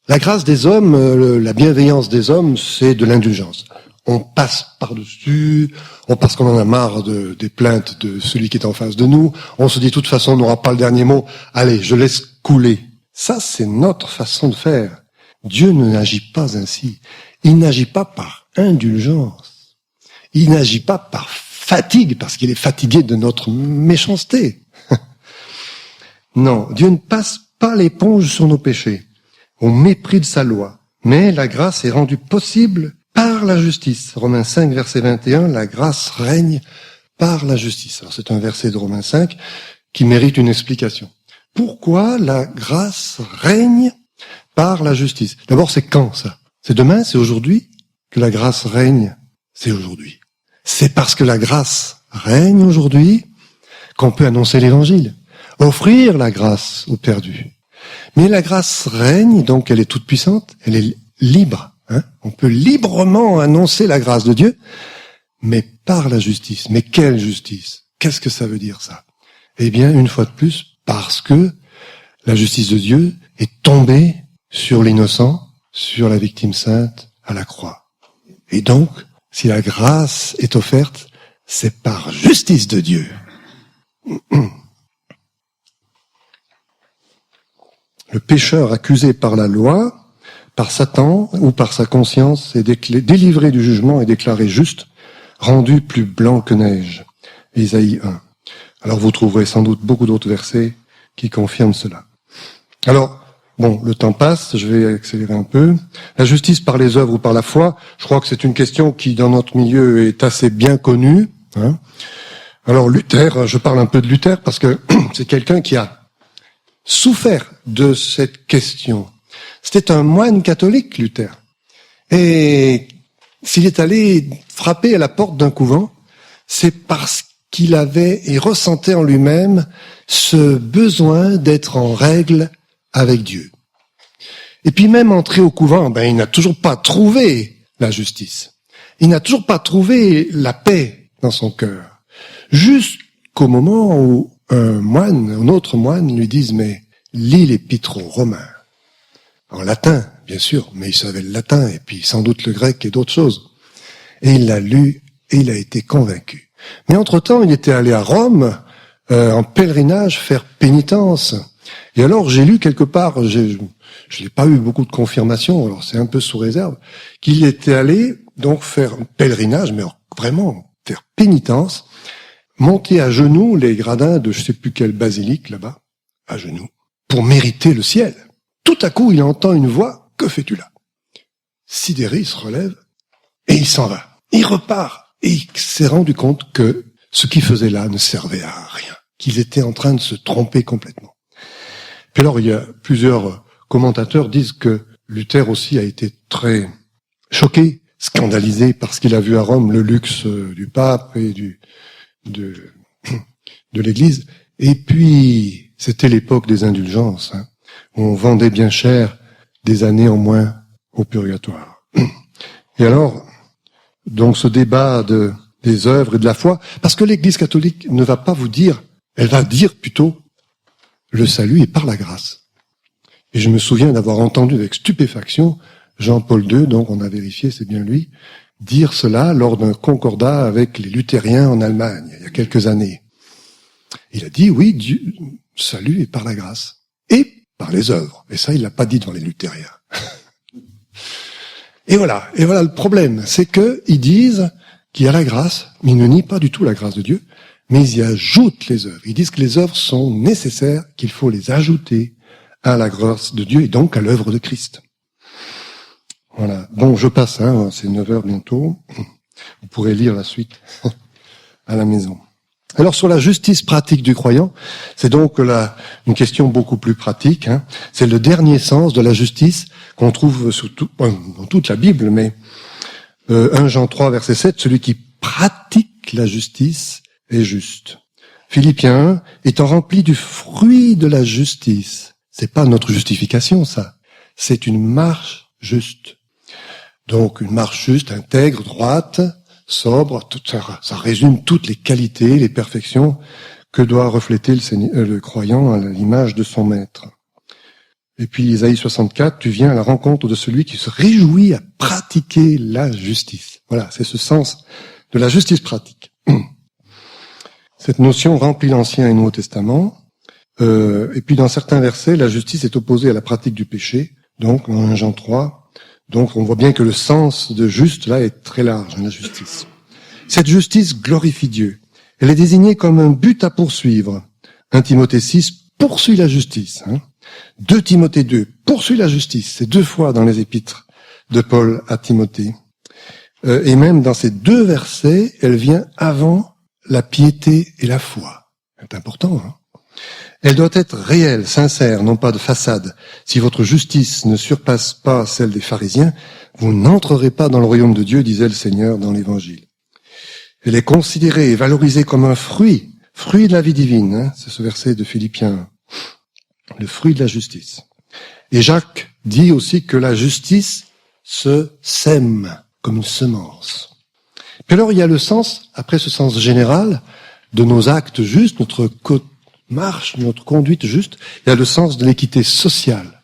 La grâce des hommes, la bienveillance des hommes, c'est de l'indulgence. On passe par-dessus, parce qu'on en a marre des plaintes de celui qui est en face de nous. On se dit, de toute façon, on n'aura pas le dernier mot. Allez, je laisse couler. Ça, c'est notre façon de faire. Dieu ne n'agit pas ainsi. Il n'agit pas par indulgence. Il n'agit pas par fatigue, parce qu'il est fatigué de notre méchanceté. Non, Dieu ne passe pas l'éponge sur nos péchés, au mépris de sa loi. Mais la grâce est rendue possible par la justice. Romains 5, verset 21, la grâce règne par la justice. Alors c'est un verset de Romains 5 qui mérite une explication. Pourquoi la grâce règne par la justice? D'abord, c'est quand ça? C'est demain, c'est aujourd'hui que la grâce règne? C'est aujourd'hui. C'est parce que la grâce règne aujourd'hui qu'on peut annoncer l'évangile, offrir la grâce aux perdus. Mais la grâce règne, donc elle est toute puissante, elle est libre. On peut librement annoncer la grâce de Dieu, mais par la justice. Mais quelle justice? Qu'est-ce que ça veut dire ça? Eh bien, une fois de plus, parce que la justice de Dieu est tombée sur l'innocent, sur la victime sainte, à la croix. Et donc, si la grâce est offerte, c'est par justice de Dieu. Le pécheur accusé par la loi, par Satan ou par sa conscience est délivré du jugement et déclaré juste, rendu plus blanc que neige. Ésaïe 1. Alors vous trouverez sans doute beaucoup d'autres versets qui confirment cela. Alors, bon, le temps passe, je vais accélérer un peu. La justice par les œuvres ou par la foi, je crois que c'est une question qui, dans notre milieu, est assez bien connue. Alors Luther, je parle un peu de Luther parce que c'est quelqu'un qui a souffert de cette question. C'était un moine catholique, Luther. Et s'il est allé frapper à la porte d'un couvent, c'est parce qu'il avait et ressentait en lui-même ce besoin d'être en règle avec Dieu. Et puis même entré au couvent, il n'a toujours pas trouvé la justice. Il n'a toujours pas trouvé la paix dans son cœur. Jusqu'au moment où un autre moine lui dise, mais lis l'épître aux Romains. En latin, bien sûr, mais il savait le latin et puis sans doute le grec et d'autres choses. Et il l'a lu et il a été convaincu. Mais entre-temps, il était allé à Rome en pèlerinage faire pénitence. Et alors, j'ai lu quelque part, je n'ai pas eu beaucoup de confirmation, alors c'est un peu sous réserve, qu'il était allé donc faire un pèlerinage, mais vraiment faire pénitence, monter à genoux les gradins de je sais plus quelle basilique là-bas, à genoux, pour mériter le ciel. Tout à coup, il entend une voix, que fais-tu là? Sidéré, il se relève et il s'en va. Il repart et il s'est rendu compte que ce qu'il faisait là ne servait à rien, qu'ils étaient en train de se tromper complètement. Puis alors, il y a plusieurs commentateurs disent que Luther aussi a été très choqué, scandalisé par ce qu'il a vu à Rome, le luxe du pape et de l'Église. Et puis, c'était l'époque des indulgences, où on vendait bien cher des années en moins au purgatoire. Et alors, donc ce débat des œuvres et de la foi, parce que l'Église catholique ne va pas vous dire, elle va dire plutôt, le salut est par la grâce. Et je me souviens d'avoir entendu avec stupéfaction Jean-Paul II, donc on a vérifié, c'est bien lui, dire cela lors d'un concordat avec les luthériens en Allemagne, il y a quelques années. Il a dit, oui, Dieu, salut est par la grâce. Et par les œuvres. Et ça, il l'a pas dit devant les luthériens. Et voilà le problème, c'est que ils disent qu'il y a la grâce, mais ils ne nient pas du tout la grâce de Dieu, mais ils y ajoutent les œuvres. Ils disent que les œuvres sont nécessaires, qu'il faut les ajouter à la grâce de Dieu et donc à l'œuvre de Christ. Voilà. Bon, je passe, c'est 9h bientôt. Vous pourrez lire la suite à la maison. Alors sur la justice pratique du croyant, c'est donc une question beaucoup plus pratique. C'est le dernier sens de la justice qu'on trouve dans toute la Bible, mais 1 Jean 3, verset 7, celui qui pratique la justice est juste. Philippiens 1, étant rempli du fruit de la justice. C'est pas notre justification, ça. C'est une marche juste. Donc une marche juste, intègre, droite, sobre, ça résume toutes les qualités, les perfections que doit refléter le croyant à l'image de son maître. Et puis Isaïe 64, tu viens à la rencontre de celui qui se réjouit à pratiquer la justice. Voilà, c'est ce sens de la justice pratique. Cette notion remplit l'Ancien et le Nouveau Testament. Et puis dans certains versets, la justice est opposée à la pratique du péché. Donc dans 1 Jean 3, donc on voit bien que le sens de juste là est très large, la justice. Cette justice glorifie Dieu. Elle est désignée comme un but à poursuivre. 1 Timothée 6 poursuit la justice. 2 Timothée 2 poursuit la justice. C'est 2 fois dans les épîtres de Paul à Timothée. Et même dans ces 2 versets, elle vient avant la piété et la foi. C'est important, Elle doit être réelle, sincère, non pas de façade. Si votre justice ne surpasse pas celle des pharisiens, vous n'entrerez pas dans le royaume de Dieu, disait le Seigneur dans l'Évangile. Elle est considérée et valorisée comme un fruit de la vie divine. C'est ce verset de Philippiens 1. Le fruit de la justice. Et Jacques dit aussi que la justice se sème comme une semence. Puis alors il y a le sens, après ce sens général, de nos actes justes, notre marche, notre conduite juste, il y a le sens de l'équité sociale.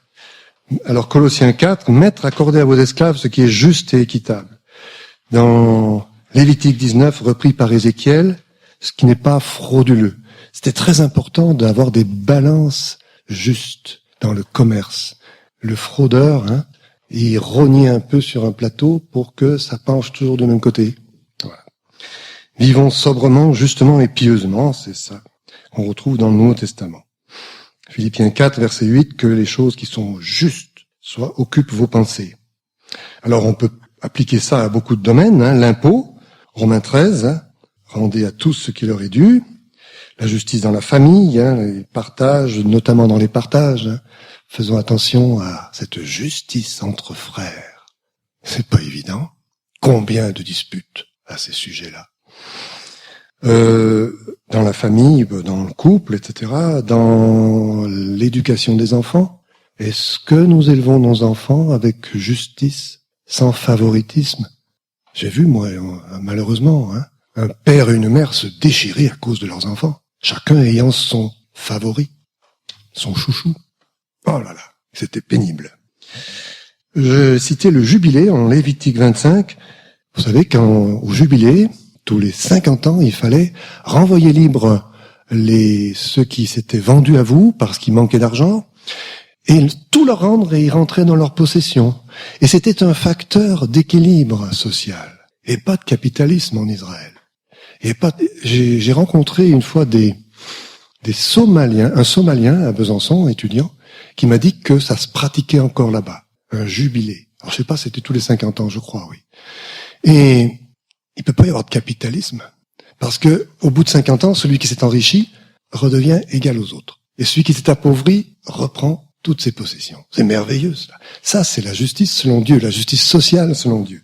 Alors Colossiens 4, maîtres, accordez à vos esclaves ce qui est juste et équitable. Dans Lévitique 19, repris par Ézéchiel, ce qui n'est pas frauduleux. C'était très important d'avoir des balances justes dans le commerce. Le fraudeur, il rognait un peu sur un plateau pour que ça penche toujours du même côté. Voilà. Vivons sobrement, justement et pieusement, c'est ça qu'on retrouve dans le Nouveau Testament. Philippiens 4, verset 8, que les choses qui sont justes occupent vos pensées. Alors on peut appliquer ça à beaucoup de domaines, l'impôt, Romains 13, rendez à tous ce qui leur est dû, la justice dans la famille, les partages, notamment dans les partages, faisons attention à cette justice entre frères. C'est pas évident. Combien de disputes à ces sujets-là. Dans la famille, dans le couple, etc., dans l'éducation des enfants. Est-ce que nous élevons nos enfants avec justice, sans favoritisme? J'ai vu, moi, malheureusement, un père et une mère se déchirer à cause de leurs enfants, chacun ayant son favori, son chouchou. Oh là là, c'était pénible. Je citais le jubilé en Lévitique 25. Vous savez qu'au jubilé, tous les 50 ans, il fallait renvoyer libre ceux qui s'étaient vendus à vous parce qu'il manquait d'argent et tout leur rendre et y rentrer dans leur possession. Et c'était un facteur d'équilibre social et pas de capitalisme en Israël. J'ai rencontré une fois des Somaliens, un Somalien à Besançon, étudiant, qui m'a dit que ça se pratiquait encore là-bas, un jubilé. Alors je sais pas, c'était tous les 50 ans, je crois, oui. Et il peut pas y avoir de capitalisme. Parce que, au bout de 50 ans, celui qui s'est enrichi redevient égal aux autres. Et celui qui s'est appauvri reprend toutes ses possessions. C'est merveilleux, cela. Ça, c'est la justice selon Dieu, la justice sociale selon Dieu.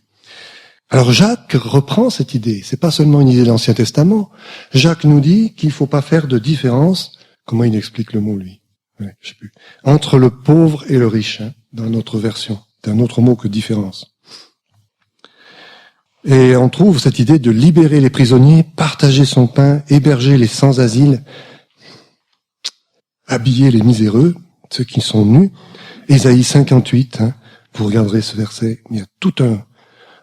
Alors Jacques reprend cette idée. C'est pas seulement une idée de l'Ancien Testament. Jacques nous dit qu'il faut pas faire de différence. Comment il explique le mot, lui? Ouais, je sais plus. Entre le pauvre et le riche, dans notre version. C'est un autre mot que différence. Et on trouve cette idée de libérer les prisonniers, partager son pain, héberger les sans-asile, habiller les miséreux, ceux qui sont nus. Ésaïe 58, vous regarderez ce verset, il y a tout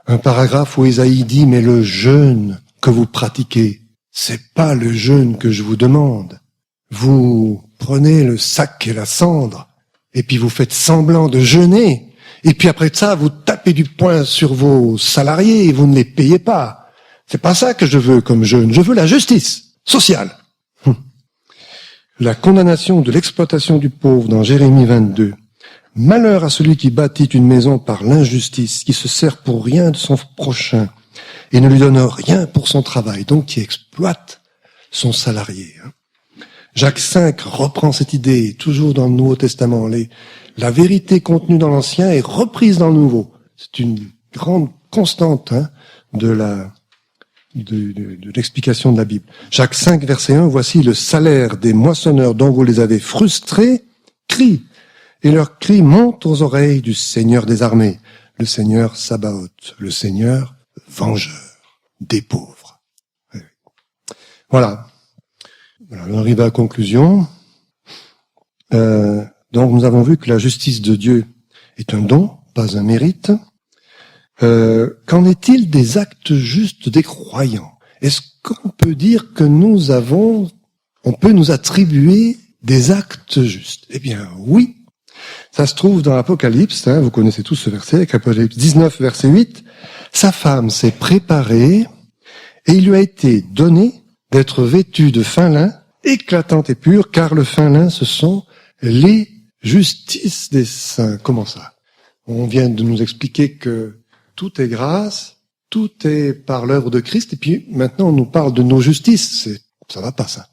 un paragraphe où Ésaïe dit, mais le jeûne que vous pratiquez, c'est pas le jeûne que je vous demande. Vous prenez le sac et la cendre, et puis vous faites semblant de jeûner. Et puis après ça, vous tapez du poing sur vos salariés et vous ne les payez pas. C'est pas ça que je veux comme jeûne. Je veux la justice sociale. La condamnation de l'exploitation du pauvre dans Jérémie 22. Malheur à celui qui bâtit une maison par l'injustice, qui se sert pour rien de son prochain et ne lui donne rien pour son travail, donc qui exploite son salarié. Jacques V reprend cette idée, toujours dans le Nouveau Testament. La vérité contenue dans l'Ancien est reprise dans le Nouveau. C'est une grande constante de l'explication de la Bible. Jacques 5, verset 1, voici le salaire des moissonneurs dont vous les avez frustrés, crie, et leur cri monte aux oreilles du Seigneur des armées, le Seigneur Sabaoth, le Seigneur vengeur des pauvres. Voilà. On arrive à la conclusion. Donc nous avons vu que la justice de Dieu est un don, pas un mérite. Qu'en est-il des actes justes des croyants? Est-ce qu'on peut dire que on peut nous attribuer des actes justes? Eh bien oui, ça se trouve dans l'Apocalypse, vous connaissez tous ce verset, Apocalypse 19, verset 8. Sa femme s'est préparée et il lui a été donné d'être vêtue de fin lin, éclatante et pure, car le fin lin, ce sont les justices des saints. Comment ça? On vient de nous expliquer que tout est grâce, tout est par l'œuvre de Christ, et puis maintenant on nous parle de nos justices. Ça va pas, ça.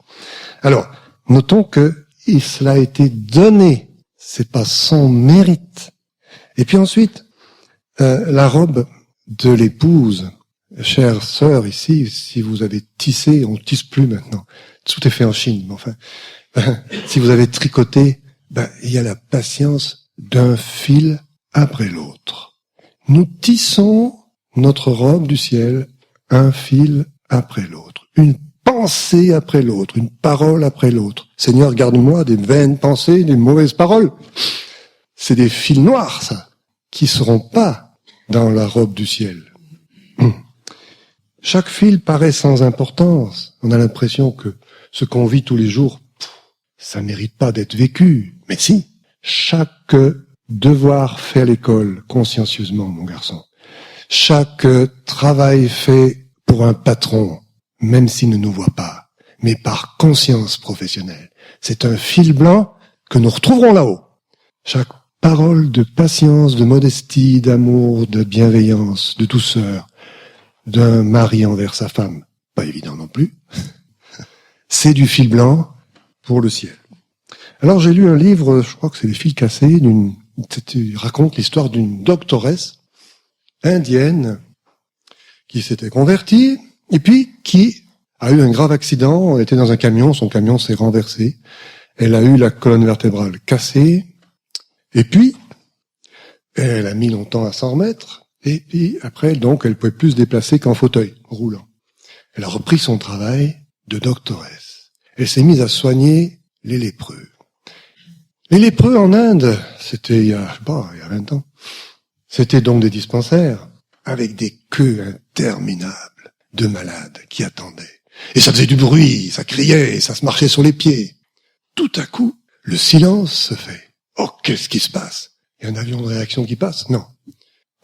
Alors, notons que cela a été donné, c'est pas son mérite. Et puis ensuite, la robe de l'épouse. Chère sœur, ici, si vous avez tissé, on tisse plus maintenant. Tout est fait en Chine, mais enfin, si vous avez tricoté, il y a la patience d'un fil après l'autre. Nous tissons notre robe du ciel, un fil après l'autre, une pensée après l'autre, une parole après l'autre. Seigneur, garde-moi des vaines pensées, des mauvaises paroles. C'est des fils noirs, ça, qui seront pas dans la robe du ciel. Chaque fil paraît sans importance. On a l'impression que ce qu'on vit tous les jours, ça mérite pas d'être vécu. Mais si, chaque devoir fait à l'école, consciencieusement, mon garçon. Chaque travail fait pour un patron, même s'il ne nous voit pas, mais par conscience professionnelle. C'est un fil blanc que nous retrouverons là-haut. Chaque parole de patience, de modestie, d'amour, de bienveillance, de douceur, d'un mari envers sa femme, pas évident non plus, c'est du fil blanc pour le ciel. Alors j'ai lu un livre, je crois que c'est Les fils cassés, il raconte l'histoire d'une doctoresse indienne qui s'était convertie, et puis qui a eu un grave accident. Elle était dans un camion, son camion s'est renversé. Elle a eu la colonne vertébrale cassée, et puis elle a mis longtemps à s'en remettre, et puis après, donc, elle pouvait plus se déplacer qu'en fauteuil roulant. Elle a repris son travail de doctoresse. Elle s'est mise à soigner les lépreux. Les lépreux en Inde, c'était il y a 20 ans, c'était donc des dispensaires avec des queues interminables de malades qui attendaient. Et ça faisait du bruit, ça criait, ça se marchait sur les pieds. Tout à coup, le silence se fait. Oh, qu'est-ce qui se passe? Il y a un avion de réaction qui passe? Non.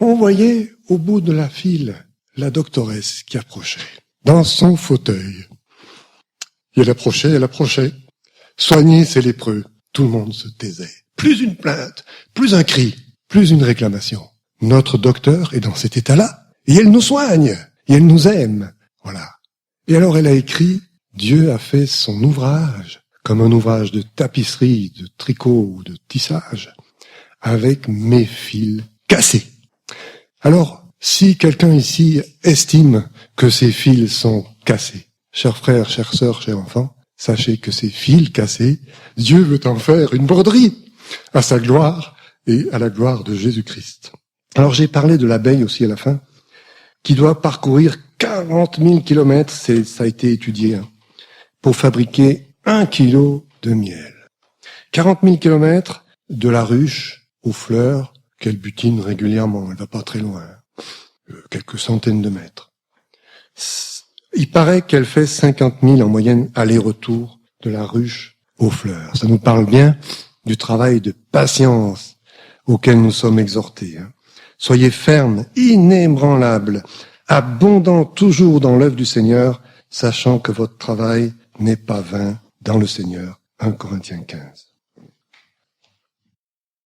On voyait au bout de la file la doctoresse qui approchait, dans son fauteuil. Et elle approchait. Soigner ces lépreux. Tout le monde se taisait. Plus une plainte, plus un cri, plus une réclamation. Notre docteur est dans cet état-là, et elle nous soigne, et elle nous aime. Voilà. Et alors elle a écrit, Dieu a fait son ouvrage, comme un ouvrage de tapisserie, de tricot ou de tissage, avec mes fils cassés. Alors, si quelqu'un ici estime que ces fils sont cassés, chers frères, chères sœurs, chers enfants, sachez que ces fils cassés, Dieu veut en faire une broderie à sa gloire et à la gloire de Jésus-Christ. Alors j'ai parlé de l'abeille aussi à la fin, qui doit parcourir 40 000 kilomètres, ça a été étudié, pour fabriquer 1 kilo de miel. 40 000 kilomètres de la ruche aux fleurs qu'elle butine régulièrement, elle va pas très loin, quelques centaines de mètres. Il paraît qu'elle fait 50 000 en moyenne aller-retour de la ruche aux fleurs. Ça nous parle bien du travail de patience auquel nous sommes exhortés. Soyez fermes, inébranlables, abondants toujours dans l'œuvre du Seigneur, sachant que votre travail n'est pas vain dans le Seigneur. 1 Corinthiens 15.